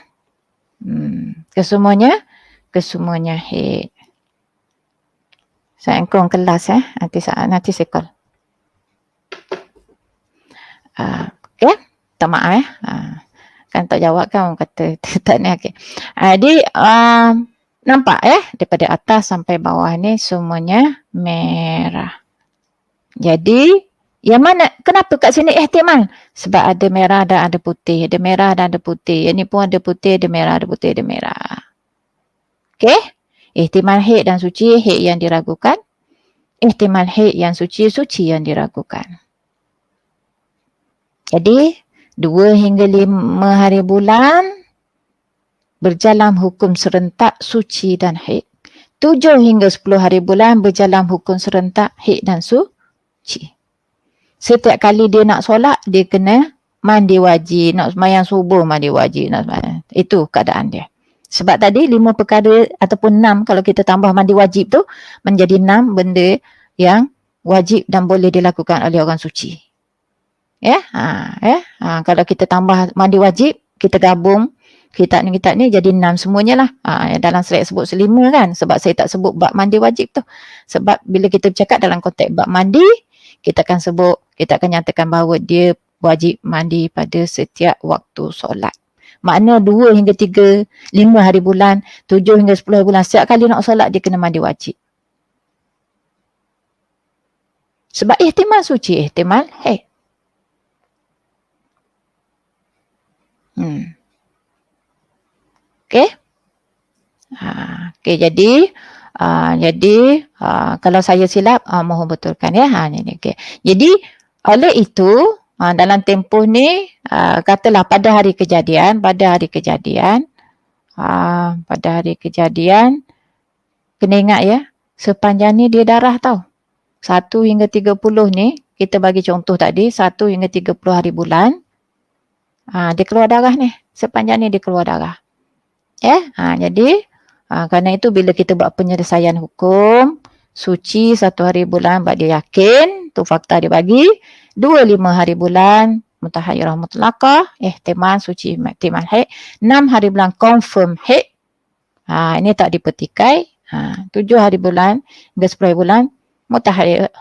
Kesemuanya hei. Saya engkong kelas nanti saya call. Okay, tak maaf kan tak jawab kan, orang kata tak ni. Okay. Jadi nampak daripada atas sampai bawah ni semuanya merah. Jadi yang mana, kenapa kat sini ihtimal? Sebab ada merah dan ada putih, ada merah dan ada putih. Yang ni pun ada putih, ada merah, ada putih, ada merah. Okay? Ihtimal haid dan suci, haid yang diragukan. Ihtimal haid yang suci, suci yang diragukan. Jadi 2 hingga 5 hari bulan berjalan hukum serentak suci dan haid. 7 hingga 10 hari bulan berjalan hukum serentak haid dan suci. Setiap kali dia nak solat, dia kena mandi wajib. Nak sembahyang subuh, mandi wajib. Itu keadaan dia. Sebab tadi 5 perkara ataupun 6, kalau kita tambah mandi wajib tu, menjadi 6 benda yang wajib dan boleh dilakukan oleh orang suci. Kalau kita tambah mandi wajib, kita gabung kitab ni jadi 6 semuanya lah. Dalam slide sebut 5 kan, sebab saya tak sebut bab mandi wajib tu. Sebab bila kita bercakap dalam konteks bab mandi, kita akan nyatakan bahawa dia wajib mandi pada setiap waktu solat. Makna 2 hingga 3, 5 hari bulan, 7 hingga 10 hari bulan, setiap kali nak solat dia kena mandi wajib. Sebab ihtimal suci, ihtimal haid. Okay. Jadi kalau saya silap, mohon betulkan ya. Okay. Jadi oleh itu dalam tempoh ni katalah pada hari kejadian kena ingat ya, sepanjang ni dia darah tau. 1 hingga 30 ni kita bagi contoh tadi, 1 hingga 30 hari bulan dia keluar darah ni, sepanjang ni dia keluar darah. Jadi kerana itu bila kita buat penyelesaian hukum suci 1 hari bulan, buat dia yakin tu fakta dia bagi. 2 5 hari bulan mutahayyirah mutlaqah, ihtimal suci, ihtimal haid. 6 hari bulan confirm haid. Ini tak dipetikai. 7 hari bulan hingga 10 hari bulan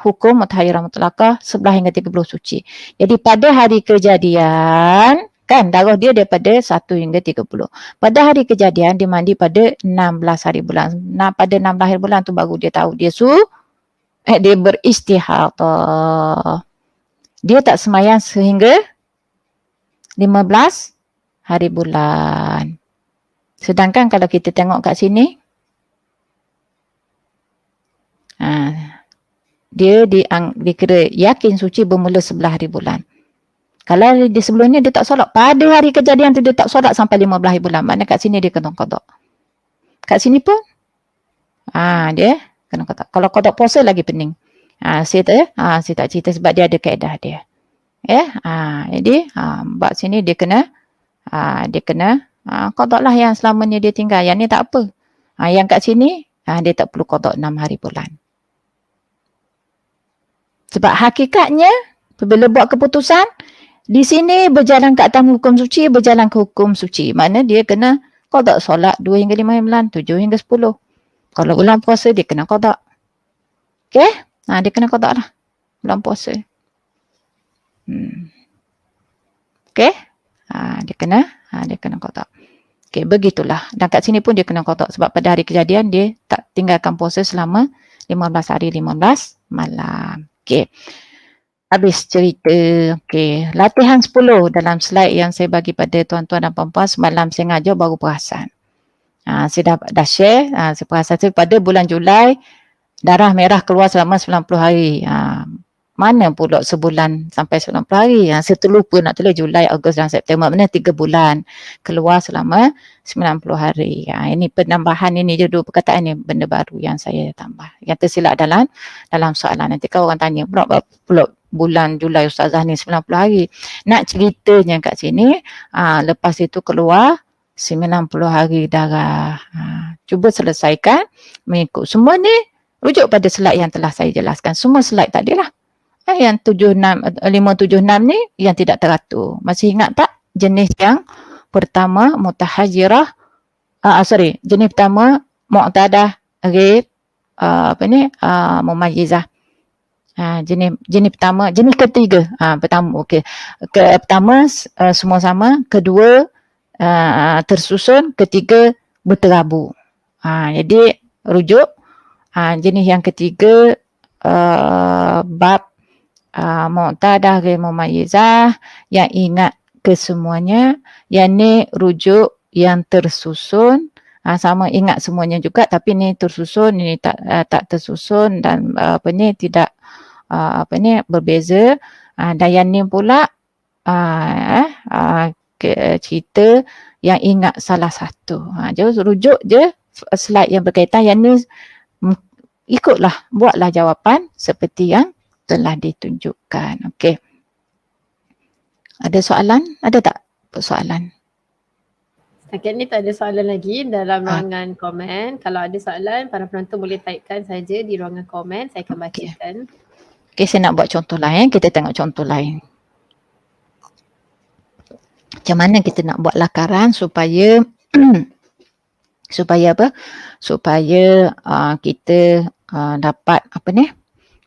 hukum mutahayyirah mutlaqah, 11 hingga 30 suci. Jadi pada hari kejadian kan darah dia daripada 1 hingga 30. Pada hari kejadian dia mandi pada 16 hari bulan. Pada 16 hari bulan tu baru dia tahu dia dia beristihadah. Dia tak sembahyang sehingga 15 hari bulan. Sedangkan kalau kita tengok kat sini, dia dikira yakin suci bermula 11 hari bulan. Kalau di sebelumnya dia tak solat, pada hari kejadian tu dia tak solat sampai 15 hari bulan. Maknanya kat sini dia kena qada. Kat sini pun dia kena qada. Kalau qada puasa lagi pening. Saya tak cerita sebab dia ada kaedah dia. Jadi bab sini dia kena qada lah yang selamanya dia tinggal. Yang ni tak apa. Yang kat sini dia tak perlu qada 6 hari bulan. Sebab hakikatnya bila buat keputusan di sini berjalan ke atas hukum suci, berjalan ke hukum suci. Makna dia kena qada solat 2 hingga 5 hari bulan, 7 hingga 10. Kalau bulan puasa dia kena qada. Okey? Dia kena qada lah bulan puasa. Okey? Dia kena qada. Okey, begitulah. Dan kat sini pun dia kena qada sebab pada hari kejadian dia tak tinggalkan puasa selama 15 hari 15 malam. Okey. Habis cerita. Okey, latihan 10 dalam slide yang saya bagi pada tuan-tuan dan puan-puan semalam saya ngajar baru perasan. Saya dah share, saya perasan pada bulan Julai darah merah keluar selama 90 hari. Mana pula sebulan sampai 90 hari. Saya terlupa nak tulis Julai, Ogos dan September. Mana 3 bulan. Keluar selama 90 hari. Ini penambahan ini je dua perkataan ni, benda baru yang saya tambah. Yang tersilap dalam soalan. Nanti kalau orang tanya, pula bulan Julai Ustazah ni 90 hari. Nak ceritanya kat sini, lepas itu keluar 90 hari darah. Cuba selesaikan mengikut. Semua ni rujuk pada slide yang telah saya jelaskan. Semua slide tadi lah. Yang 576 ni yang tidak teratur. Masih ingat tak jenis yang pertama mutahajirah, jenis pertama mu'tadah, ghaib, mumayyizah. Jenis pertama, jenis ketiga. Pertama okey. Pertama semua sama, kedua tersusun, ketiga berterabur. Jadi rujuk jenis yang ketiga bab mu'tadah ghaib mumayyizah, yang ingat kesemuanya. Yang ni rujuk yang tersusun, sama ingat semuanya juga, tapi ni tersusun, ini tak tersusun, dan tidak berbeza. Dan yang ni pula cerita yang ingat salah satu. Jadi rujuk je slide yang berkaitan. Yang ni ikutlah, buatlah jawapan seperti yang telah ditunjukkan. Okey. Ada soalan? Ada tak soalan? Setakat ni tak ada soalan lagi dalam ruangan komen. Kalau ada soalan, para penonton boleh typekan saja di ruangan komen. Saya akan bacakan. Okey, saya nak buat contoh lain. Kita tengok contoh lain. Macam mana kita nak buat lakaran supaya supaya apa? Supaya kita dapat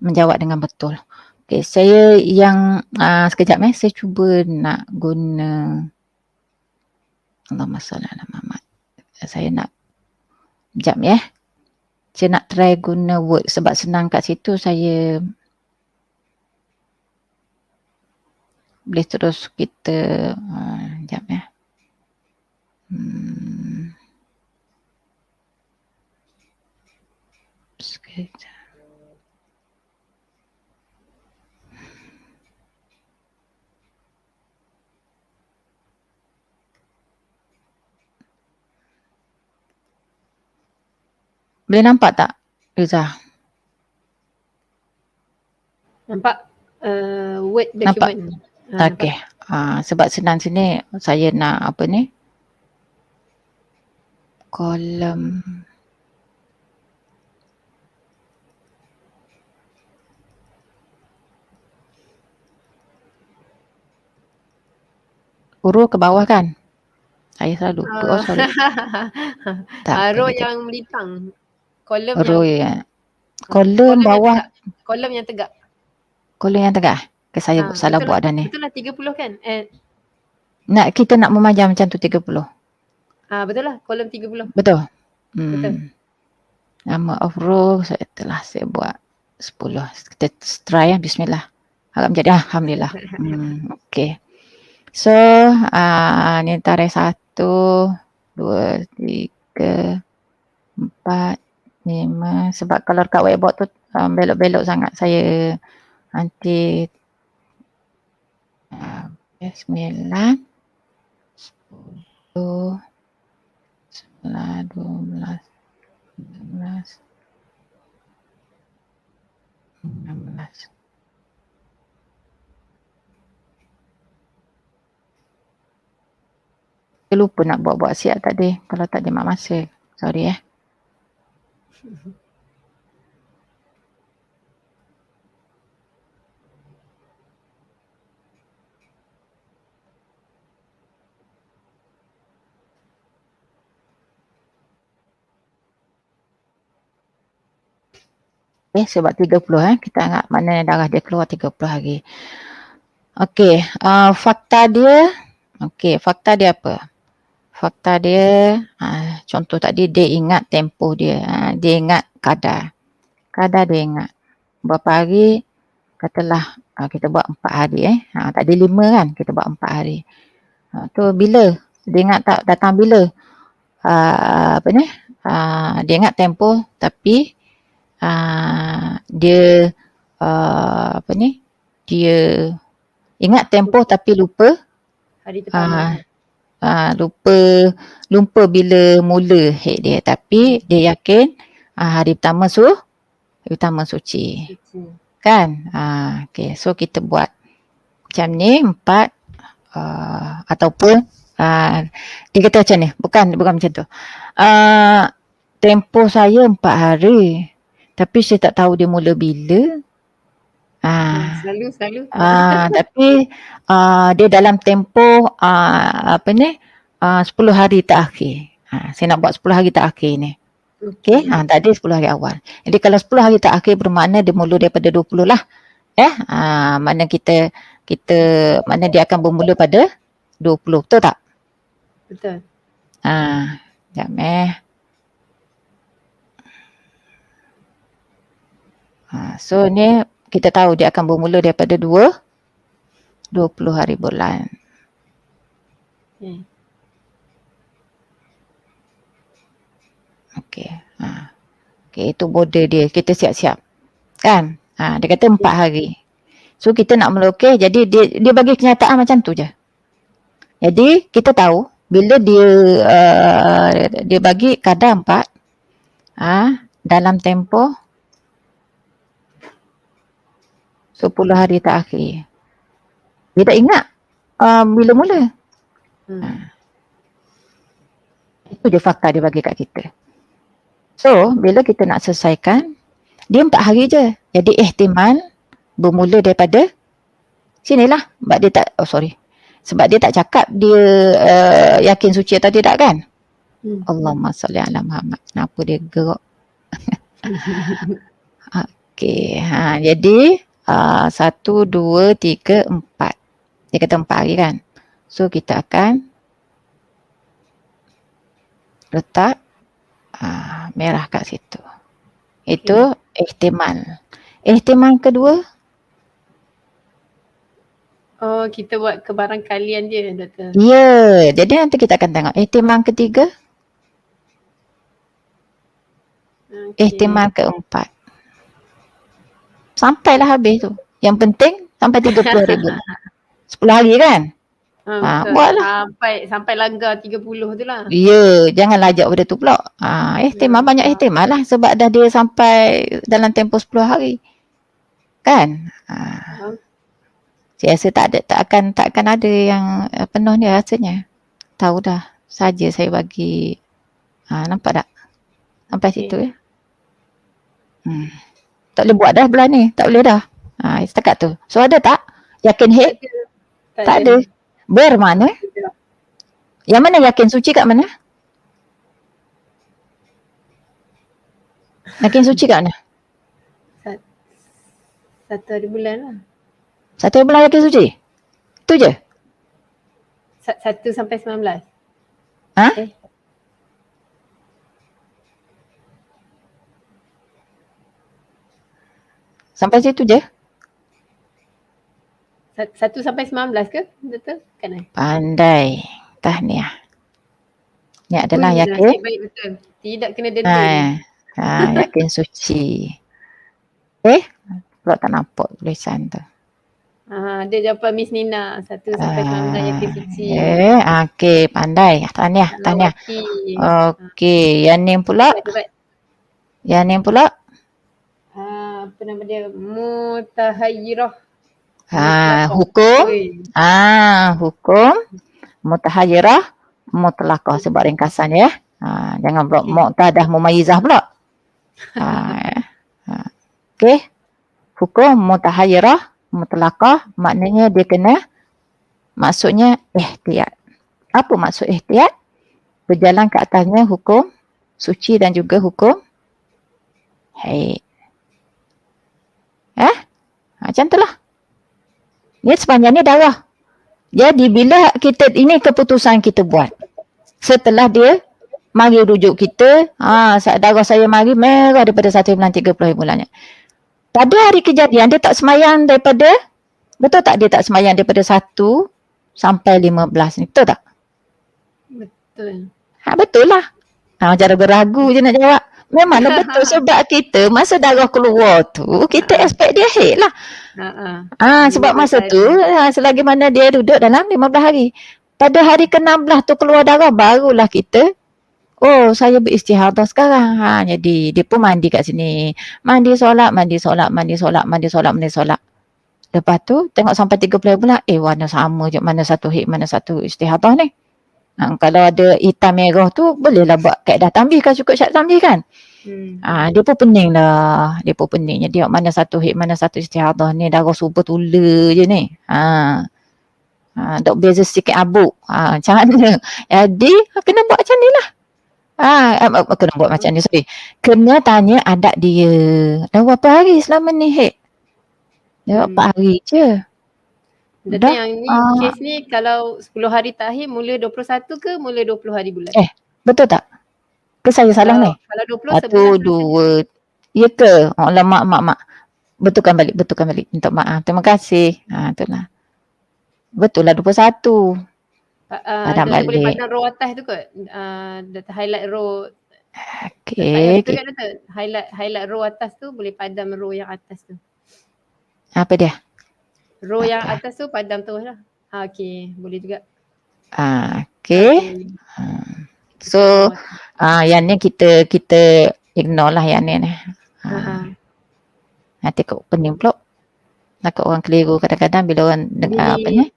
menjawab dengan betul. Okey, saya yang sekejap saya cuba nak guna Allahumma salli ala Muhammad. Saya nak sekejap Saya nak try guna Word sebab senang kat situ. Saya boleh terus kita sekejap sekejap. Boleh nampak tak, Riza? Nampak Word document. Okey. Sebab senang sini saya nak kolom. Huruf ke bawah kan? Saya selalu lupa. Sorry. Row yang melintang. Kolom row yang kolom bawah. Kolom yang tegak. Kolom yang tegak. Saya salah buat dah ni. Betul lah 30 kan? Kita nak memajang macam tu 30. Betul lah, kolom 30. Betul. Betul. Nama of row saya buat 10. Kita try bismillah. Harap menjadi alhamdulillah. Okey. So, ni tarikh 1, 2, 3, 4, 5. Sebab kalau kat whiteboard tu belok-belok sangat, saya nanti 9, 10, 11, 12, 13, 16. Saya lupa nak buat-buat siap tadi. Kalau tak ada mak masa. Sorry sebab 30 kita anggap mana darah dia keluar 30 hari. Okey, fakta dia. Okey, fakta dia apa? Fakta dia, contoh tadi dia ingat tempoh dia. Dia ingat kadar. Kadar dia ingat. Berapa hari? Katalah kita buat 4 hari. Tak ada 5 kan? Kita buat 4 hari. Tu bila? Dia ingat tak datang bila? Dia ingat tempoh tapi dia dia ingat tempoh tapi lupa Hari pertama. lupa bila mula haid dia, tapi dia yakin hari pertama suci. Kan? Okay. So kita buat macam ni 4 ataupun dia kata macam ni. Bukan macam tu. Tempoh saya 4 hari. Tapi saya tak tahu dia mula bila. Selalu. Tapi dia dalam tempoh 10 hari terakhir. Saya nak buat 10 hari terakhir ni. Okay, tadi 10 hari awal. Jadi kalau 10 hari terakhir bermakna dia mula daripada 20 lah. Mana kita mana dia akan bermula pada 20. Betul tak? Betul. Sekejap So ni kita tahu dia akan bermula daripada 20 hari bulan. Okay. Itu border dia. Kita siap-siap. Kan? Dia kata 4 hari. So kita nak melukis. Jadi dia bagi kenyataan macam tu je. Jadi kita tahu bila dia bagi kadar 4 dalam tempoh 10 hari terakhir. Dia tak ingat bila mula. Itu je fakta dia bagi kat kita. So, bila kita nak selesaikan, dia 4 hari je. Jadi ihtimal bermula daripada sinilah. Sebab dia tak cakap dia yakin suci atau tidak kan? Allahumma salli ala Muhammad. Kenapa dia gerak? Okay. Jadi 1, 2, 3, 4. Dia kata 4 hari kan? So kita akan letak merah kat situ. Itu ihtimal. Ihtimal kedua? Oh, kita buat kebarangkalian je, Doktor. Ya, jadi nanti kita akan tengok. Ihtimal ketiga? Ihtimal keempat. Sampailah habis tu. Yang penting sampai 30 hari bulan. 10 hari kan? Buatlah. Sampai langgar 30 tu lah. Ya, jangan lajak pada tu pula. Ihtimal banyak ihtimal lah sebab dah dia sampai dalam tempoh 10 hari. Kan? Saya rasa tak akan ada yang penuh ni rasanya. Tahu dah. Saja saya bagi. Nampak tak? Sampai situ ya. Tak boleh buat dah bulan ni. Tak boleh dah. Setakat tu. So ada tak? Yakin haid? Tak ada. Bermakna? Yang mana yakin suci kat mana? Yakin suci kat mana? 1 hari bulan lah. 1 hari bulan yakin suci? Itu je? 1 sampai 19. Sampai situ je? 1 sampai 19 ke? Betul? Kan? Pandai. Tahniah. Ni adalah yakin. Baik, betul. Tidak kena denda. Yakin suci. Pula tak nampak tulisan tu. Ada jawapan Miss Nina. 1 sampai 19 yakin suci. Okey, pandai. Tahniah. Okey, yang ni pula? Yang ni pula? Apa nama dia? Mutahayyirah. Hukum. Hukum. Mutahayyirah. Mutlaqah sebab ringkasan ya. Jangan pula muqtadah mumayyizah pula. Okey. Hukum mutahayyirah mutlaqah maknanya dia kena maksudnya ihtiyat. Apa maksud ihtiyat? Berjalan ke atasnya hukum suci dan juga hukum haid. Macam tu lah. Ni sepanjang ni darah. Jadi bila ini keputusan kita buat. Setelah dia mari rujuk kita, darah saya mari merah daripada 1 bulan 30 hari bulannya. Pada hari kejadian dia tak semayang daripada, betul tak dia tak semayang daripada 1 sampai 15 ni, betul tak? Betul. Betul lah. Macam ragu je nak jawab. Memanglah betul sebab kita masa darah keluar tu kita expect dia haid lah. Sebab masa tu selagi mana dia duduk dalam 15 hari. Pada hari ke-16 tu keluar darah barulah kita saya beristihadah sekarang. Jadi dia pun mandi kat sini. Mandi solat. Lepas tu tengok sampai 30 bulan, warna sama je, mana satu haid, mana satu istihadah ni. Kalau ada hitam merah tu bolehlah buat kaedah tambih kan, cukup syarat tambih kan. Dia pun pening lah. Jadi mana satu haid, mana satu istihadah ni, darah subur tula je ni. Dok beza sikit abuk. Macam mana? Jadi kena buat macam ni lah. Kena buat macam ni, sorry. Kena tanya adat dia. Dah berapa hari selama ni haid? Dah 4 hari je. Jadi yang ni kes ni kalau 10 hari tak haid mula 21 ke mula 20 hari bulan? Betul tak? Ke saya salah ni? Kalau 20 1, 2. Ya ke? Allah mak. Betulkan balik. Minta maaf. Terima kasih. Itulah. Betul lah 21. Ada balik. Boleh pandang row atas tu kot. Highlight row. Okay. Highlight row atas tu boleh padam row yang atas tu. Apa dia? Row yang atas tu padam tu lah. Okay, boleh juga. Okay. So, yang ni kita ignore lah yang ni. Nanti kau pening pula. Takut orang keliru kadang-kadang bila orang dengar apa ni?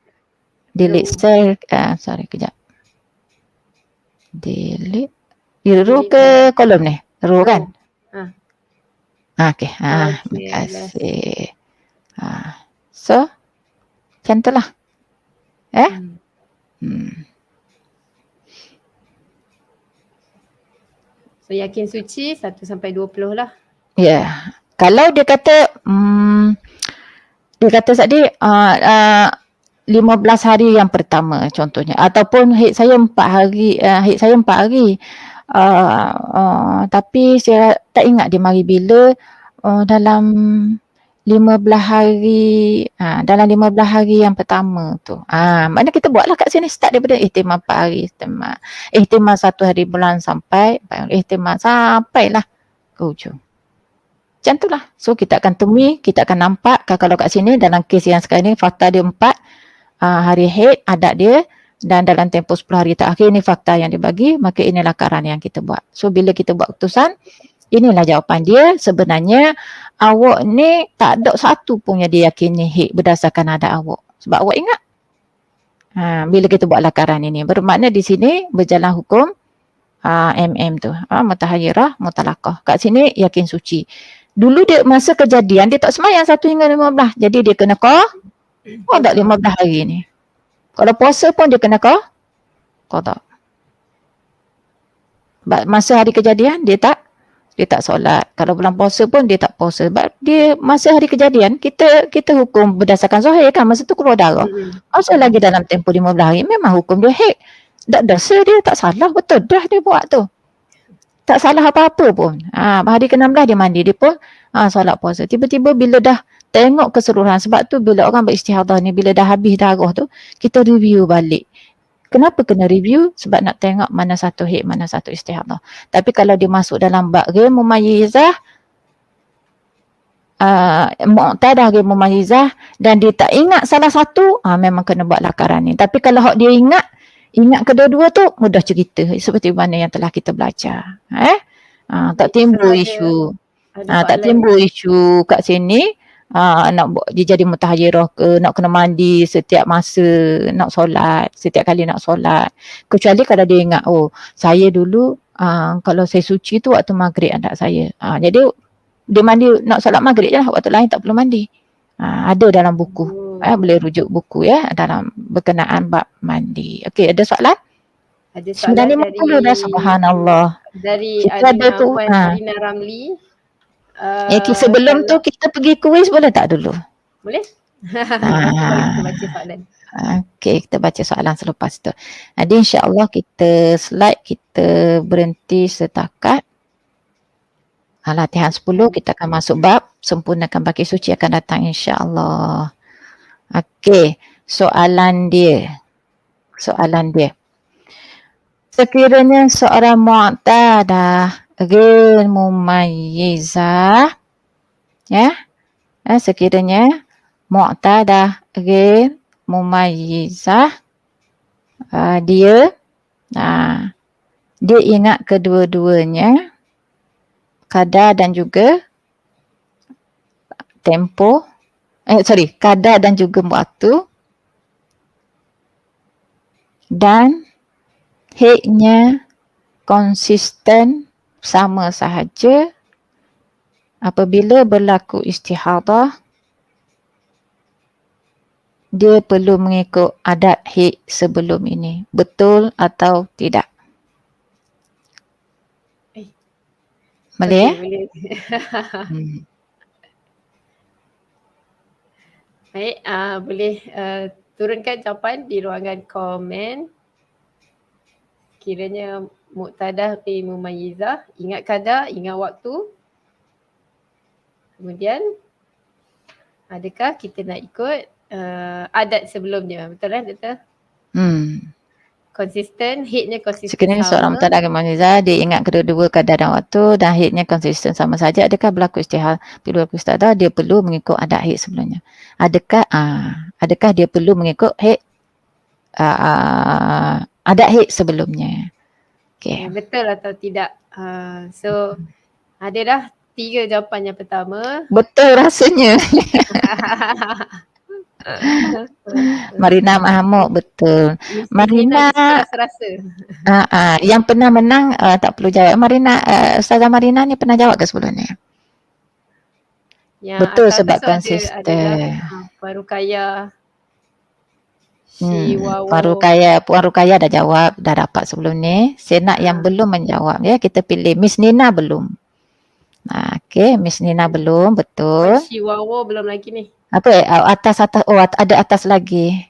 Delete cell. Sorry, kejap. Delete. Row ke kolom ni? Row kan? Okay. Terima kasih. So, macam tu lah. So, yakin suci 1 sampai 20 lah. Kalau dia kata tadi 15 hari yang pertama contohnya, ataupun haid saya 4 hari. Tapi saya tak ingat dia mari bila, dalam 15 hari yang pertama tu. Maknanya kita buatlah kat sini start daripada ihtimam 4 hari, ihtimam 1 hari bulan sampai ihtimam sampailah ke ujung. Macam tu lah. So kita akan temui, kita akan nampak kalau kat sini dalam kes yang sekarang ni fakta dia 4 hari haid adat dia, dan dalam tempoh 10 hari terakhir ni fakta yang dibagi, maka inilah lakaran yang kita buat. So bila kita buat keputusan, inilah jawapan dia. Sebenarnya awak ni tak ada satu pun yang dia yakini haid berdasarkan adat awak. Sebab awak ingat bila kita buat lakaran ini, bermakna di sini berjalan hukum tu, mutahayyirah, mutalaqah. Kat sini yakin suci. Dulu dia masa kejadian dia tak semayang 1 hingga 15. Jadi dia kena qada 15 hari ni. Kalau puasa pun dia kena qada. Masa hari kejadian dia tak solat. Kalau bulan puasa pun dia tak puasa. Sebab dia masa hari kejadian kita hukum berdasarkan zahir kan, masa tu keluar darah. Masa lagi dalam tempoh 15 hari memang hukum dia haid. Tak dosa dia, tak salah, betul dah dia buat tu. Tak salah apa-apa pun. Hari ke-16 dia mandi, dia pun solat puasa. Tiba-tiba bila dah tengok keseluruhan, sebab tu bila orang beristihadah ni, bila dah habis darah tu, kita review balik. Kenapa kena review? Sebab nak tengok mana satu haid, mana satu istihadah. Tapi kalau dia masuk dalam bab ghair mumayyizah, mu'tadah ghair mumayyizah, dan dia tak ingat salah satu, memang kena buat lakaran ni. Tapi kalau dia ingat kedua-dua tu, mudah cerita. Seperti mana yang telah kita belajar. Tak timbul isu. Tak timbul isu kat sini, nak buat dia jadi mutahayyirah ke, nak kena mandi setiap masa nak solat, setiap kali nak solat. Kecuali kalau dia ingat, saya dulu kalau saya suci tu waktu maghrib anak saya. Jadi dia mandi nak solat maghrib je lah, waktu lain tak perlu mandi. Ada dalam buku. Boleh rujuk buku dalam berkenaan bab mandi. Okey, ada soalan? Ada soalan 950 dah, subhanallah. Dari Rina Ramli. Sebelum tu kita pergi kuis boleh tak dulu? Boleh? Kita baca soalan. Okey, kita baca soalan selepas tu. Jadi insya-Allah kita slide, kita berhenti setakat latihan 10. Kita akan masuk bab sempurnakan baki suci akan datang insya-Allah. Okey, soalan dia. Sekiranya seorang mu'tadah ghair mumayyizah, ya. Sekiranya mu'tadah ghair mumayyizah, dia dia ingat kedua-duanya, kadar dan juga tempoh, kadar dan juga waktu, dan hiknya konsisten sama sahaja apabila berlaku istihadah, dia perlu mengikut adat hik sebelum ini. Betul atau tidak? Boleh ya? Boleh. Baik, boleh turunkan jawapan di ruangan komen. Kiranya muqtadah fi mumayyizah, ingat kadar, ingat waktu. Kemudian adakah kita nak ikut adat sebelumnya? Betul kan Doktor? Konsisten, hiknya konsisten Sekiranya sama. seorang muqtadah mumayyizah, dia ingat kedua-dua kadar dan waktu dan hiknya konsisten sama saja, adakah berlaku istihadah? Bila berlaku istihadah, dia perlu mengikut adat hik sebelumnya. Adakah dia perlu mengikut hik adat hik sebelumnya? Okay. Betul atau tidak? So ada dah 3 jawapan yang pertama. Betul rasanya. Marina Mahmud, betul. Marina rasa-rasa. Yang pernah menang tak perlu jawab. Marina, Ustazah Marina ni pernah jawab ke sebelum ni? Yang betul sebab konsisten. Puan Rukaya, Puan Rukaya dah jawab, dah dapat sebelum ni. Saya nak yang belum menjawab ya, kita pilih. Miss Nina belum. Okey, Miss Nina belum, betul. Shiwawo belum lagi ni. Apa? Atas, ada atas lagi.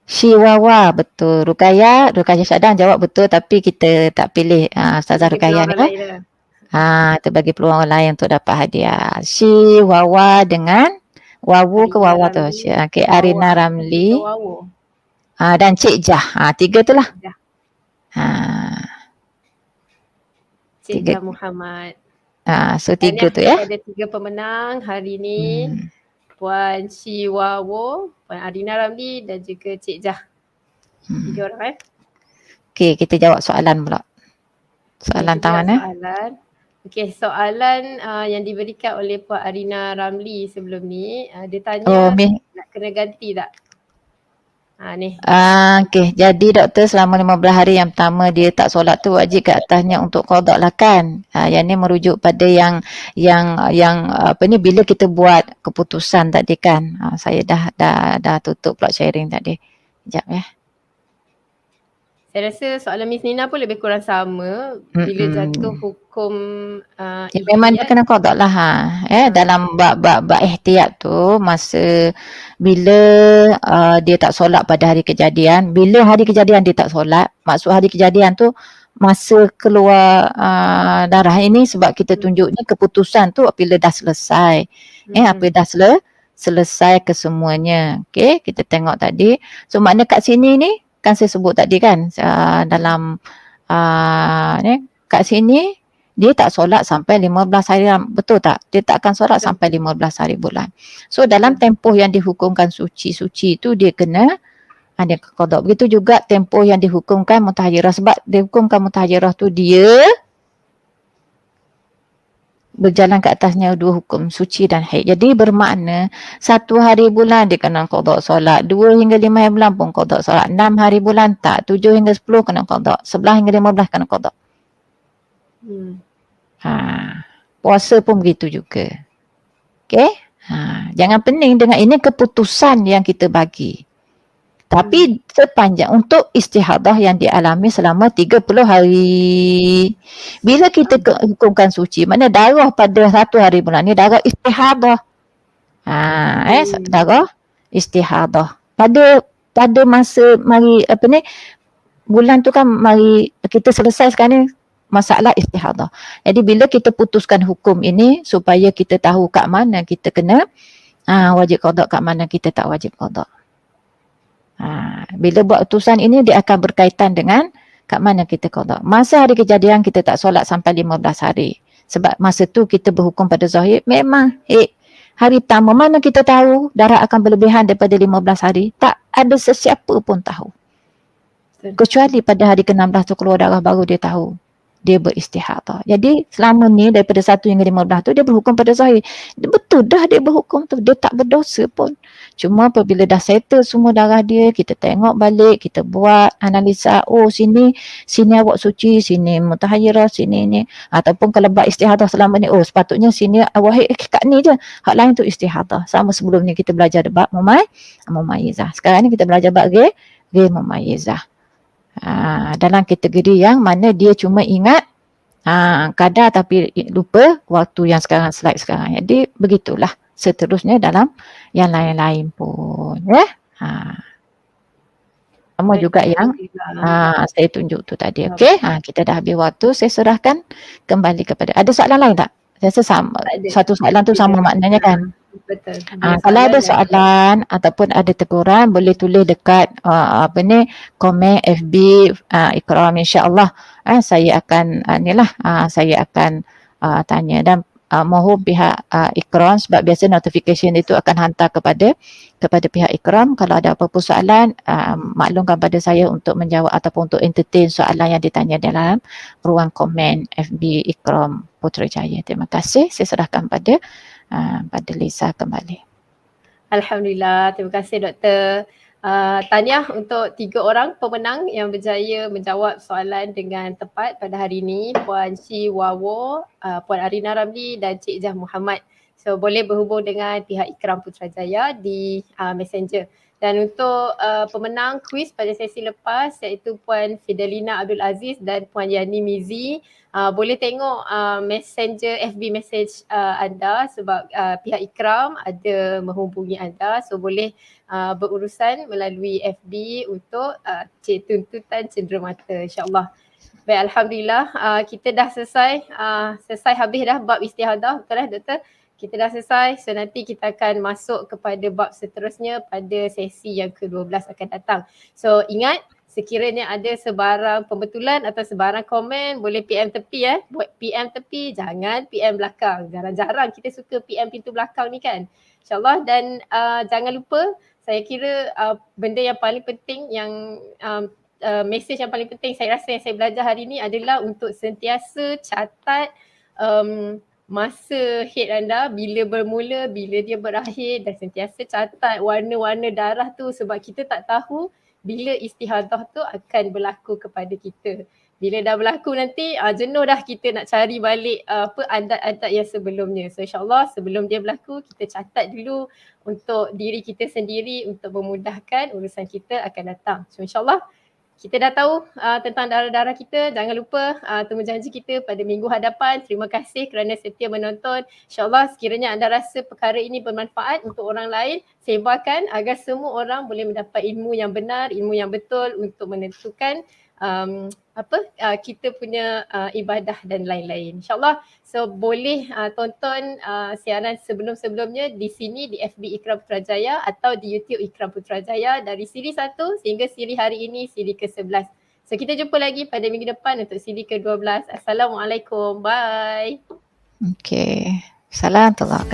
Shiwawa, betul. Rukaya Syahdan jawab betul tapi kita tak pilih Ustazah Rukaya ni. Kita bagi peluang orang lain untuk dapat hadiah. Shiwawa dengan Wawu ke Wawa tu? Okey, Arina Ramli. Dan Cik Jah. 3 tu lah. Cik Jah Muhammad. So 3 tu ya. Ada 3 pemenang hari ni. Puan Shiwawo, Puan Arina Ramli dan juga Cik Jah. 3 orang Okey, kita jawab soalan pula. Soalan taman Okey, soalan yang diberikan oleh Puan Arina Ramli sebelum ni, dia tanya nak kena ganti tak? Ni. Okey, jadi doktor selama 15 hari yang pertama dia tak solat tu wajib ke atasnya untuk qada lah kan? Yang ni merujuk pada yang apa ni, bila kita buat keputusan tadi kan. Saya dah tutup pula sharing tadi. Sekejap ya. Saya rasa soalan Miss Nina pun lebih kurang sama. Bila jatuh hukum memang dia kena qada lah dalam bab ihtiyat tu, masa bila dia tak solat pada hari kejadian, bila hari kejadian dia tak solat, maksud hari kejadian tu masa keluar darah ini, sebab kita tunjuknya keputusan tu apabila dah selesai. Apabila dah selesai kesemuanya. Okey, kita tengok tadi. So makna kat sini ni kan saya sebut tadi kan, dalam kat sini dia tak solat sampai 15 hari, betul tak? Dia tak akan solat sampai 15 hari bulan. So dalam tempoh yang dihukumkan suci tu dia kena ada qada. Begitu juga tempoh yang dihukumkan mutahhirah, sebab dihukumkan mutahhirah tu dia berjalan ke atasnya 2 hukum, suci dan haid. Jadi bermakna 1 hari bulan dia kena qada solat, 2 hingga 5 hari bulan pun qada solat, 6 hari bulan tak, 7 hingga 10 kena qada, 11 hingga 15 kena qada. Puasa pun begitu juga. Okey? Jangan pening dengan ini keputusan yang kita bagi. Tapi sepanjang untuk istihadah yang dialami selama 30 hari. Bila kita hukumkan suci, maknanya darah pada 1 hari bulan ni darah istihadah. Darah istihadah. Pada masa mari bulan tu kan mari kita selesai sekarang ni masalah istihadah. Jadi bila kita putuskan hukum ini supaya kita tahu kat mana kita kena wajib qada, kat mana kita tak wajib qada. Bila buat utusan ini dia akan berkaitan dengan kat mana kita qada? Masa hari kejadian kita tak solat sampai 15 hari. Sebab masa tu kita berhukum pada zahir, memang hari pertama mana kita tahu darah akan berlebihan daripada 15 hari. Tak ada sesiapa pun tahu. Kecuali pada hari ke-16 tu keluar darah baru dia tahu. Dia beristihadah. Jadi selama ni daripada 1 hingga 15 tu dia berhukum pada zahir. Betul dah dia berhukum tu. Dia tak berdosa pun. Cuma apabila dah settle semua darah dia, kita tengok balik, kita buat analisa. Oh sini awak suci, sini mutahhirah, sini ni. Ataupun kalau buat istihadah selama ni, oh sepatutnya sini awak kat ni je. Hak lain tu istihadah. Sama sebelum ni kita belajar bab mumayyizah. Sekarang ni kita belajar bab ghair mumayyizah. Dalam kategori yang mana dia cuma ingat kadar tapi lupa waktu yang sekarang, slide sekarang. Jadi begitulah seterusnya dalam yang lain-lain pun ya. Sama juga yang saya tunjuk tu tadi. Okey, kita dah habis waktu, saya serahkan kembali kepada, ada soalan lain tak? Saya rasa sama, satu soalan tu sama maknanya kan. Betul. Kalau ada soalan ataupun ada teguran, boleh tulis dekat komen FB Ikram, insya-Allah saya akan saya akan tanya, dan mohon pihak Ikram, sebab biasa notification itu akan hantar kepada pihak Ikram. Kalau ada apa-apa soalan, maklumkan pada saya untuk menjawab ataupun untuk entertain soalan yang ditanya dalam ruang komen FB Ikram Putrajaya. Terima kasih. Saya serahkan pada Lisa kembali. Alhamdulillah, terima kasih Doktor. Tahniah untuk 3 orang pemenang yang berjaya menjawab soalan dengan tepat pada hari ini, Puan Shi Wawo, Puan Arina Ramli dan Cik Jah Muhammad. So boleh berhubung dengan pihak Ikram Putrajaya di Messenger. Dan untuk pemenang kuis pada sesi lepas, iaitu Puan Fidelina Abdul Aziz dan Puan Yani Mizi, boleh tengok Messenger, FB message anda, sebab pihak Ikram ada menghubungi anda. So boleh berurusan melalui FB untuk tuntutan cenderamata, insyaAllah. Baik, Alhamdulillah kita dah selesai habis dah bab istihadah, betul Doktor? Kita dah selesai, so nanti kita akan masuk kepada bab seterusnya pada sesi yang ke-12 akan datang. So ingat, sekiranya ada sebarang pembetulan atau sebarang komen, boleh PM tepi buat PM tepi, jangan PM belakang. Jarang-jarang kita suka PM pintu belakang ni kan. InsyaAllah, dan jangan lupa, saya kira benda yang paling penting yang mesej yang paling penting saya rasa yang saya belajar hari ni adalah untuk sentiasa catat masa haid anda, bila bermula, bila dia berakhir, dan sentiasa catat warna-warna darah tu, sebab kita tak tahu bila istihadah tu akan berlaku kepada kita. Bila dah berlaku nanti jenuh dah kita nak cari balik adat-adat yang sebelumnya. So insyaAllah sebelum dia berlaku kita catat dulu untuk diri kita sendiri untuk memudahkan urusan kita akan datang. So insyaAllah kita dah tahu tentang darah-darah kita. Jangan lupa temu janji kita pada minggu hadapan. Terima kasih kerana setia menonton. InsyaAllah sekiranya anda rasa perkara ini bermanfaat untuk orang lain, sebarkan agar semua orang boleh mendapat ilmu yang benar, ilmu yang betul untuk menentukan kita punya ibadah dan lain-lain. InsyaAllah, so boleh tonton siaran sebelum-sebelumnya di sini di FB Ikram Putrajaya atau di YouTube Ikram Putrajaya dari siri 1 sehingga siri hari ini, siri ke-11. So kita jumpa lagi pada minggu depan untuk siri ke-12. Assalamualaikum. Bye. Okey. Salam, tolak.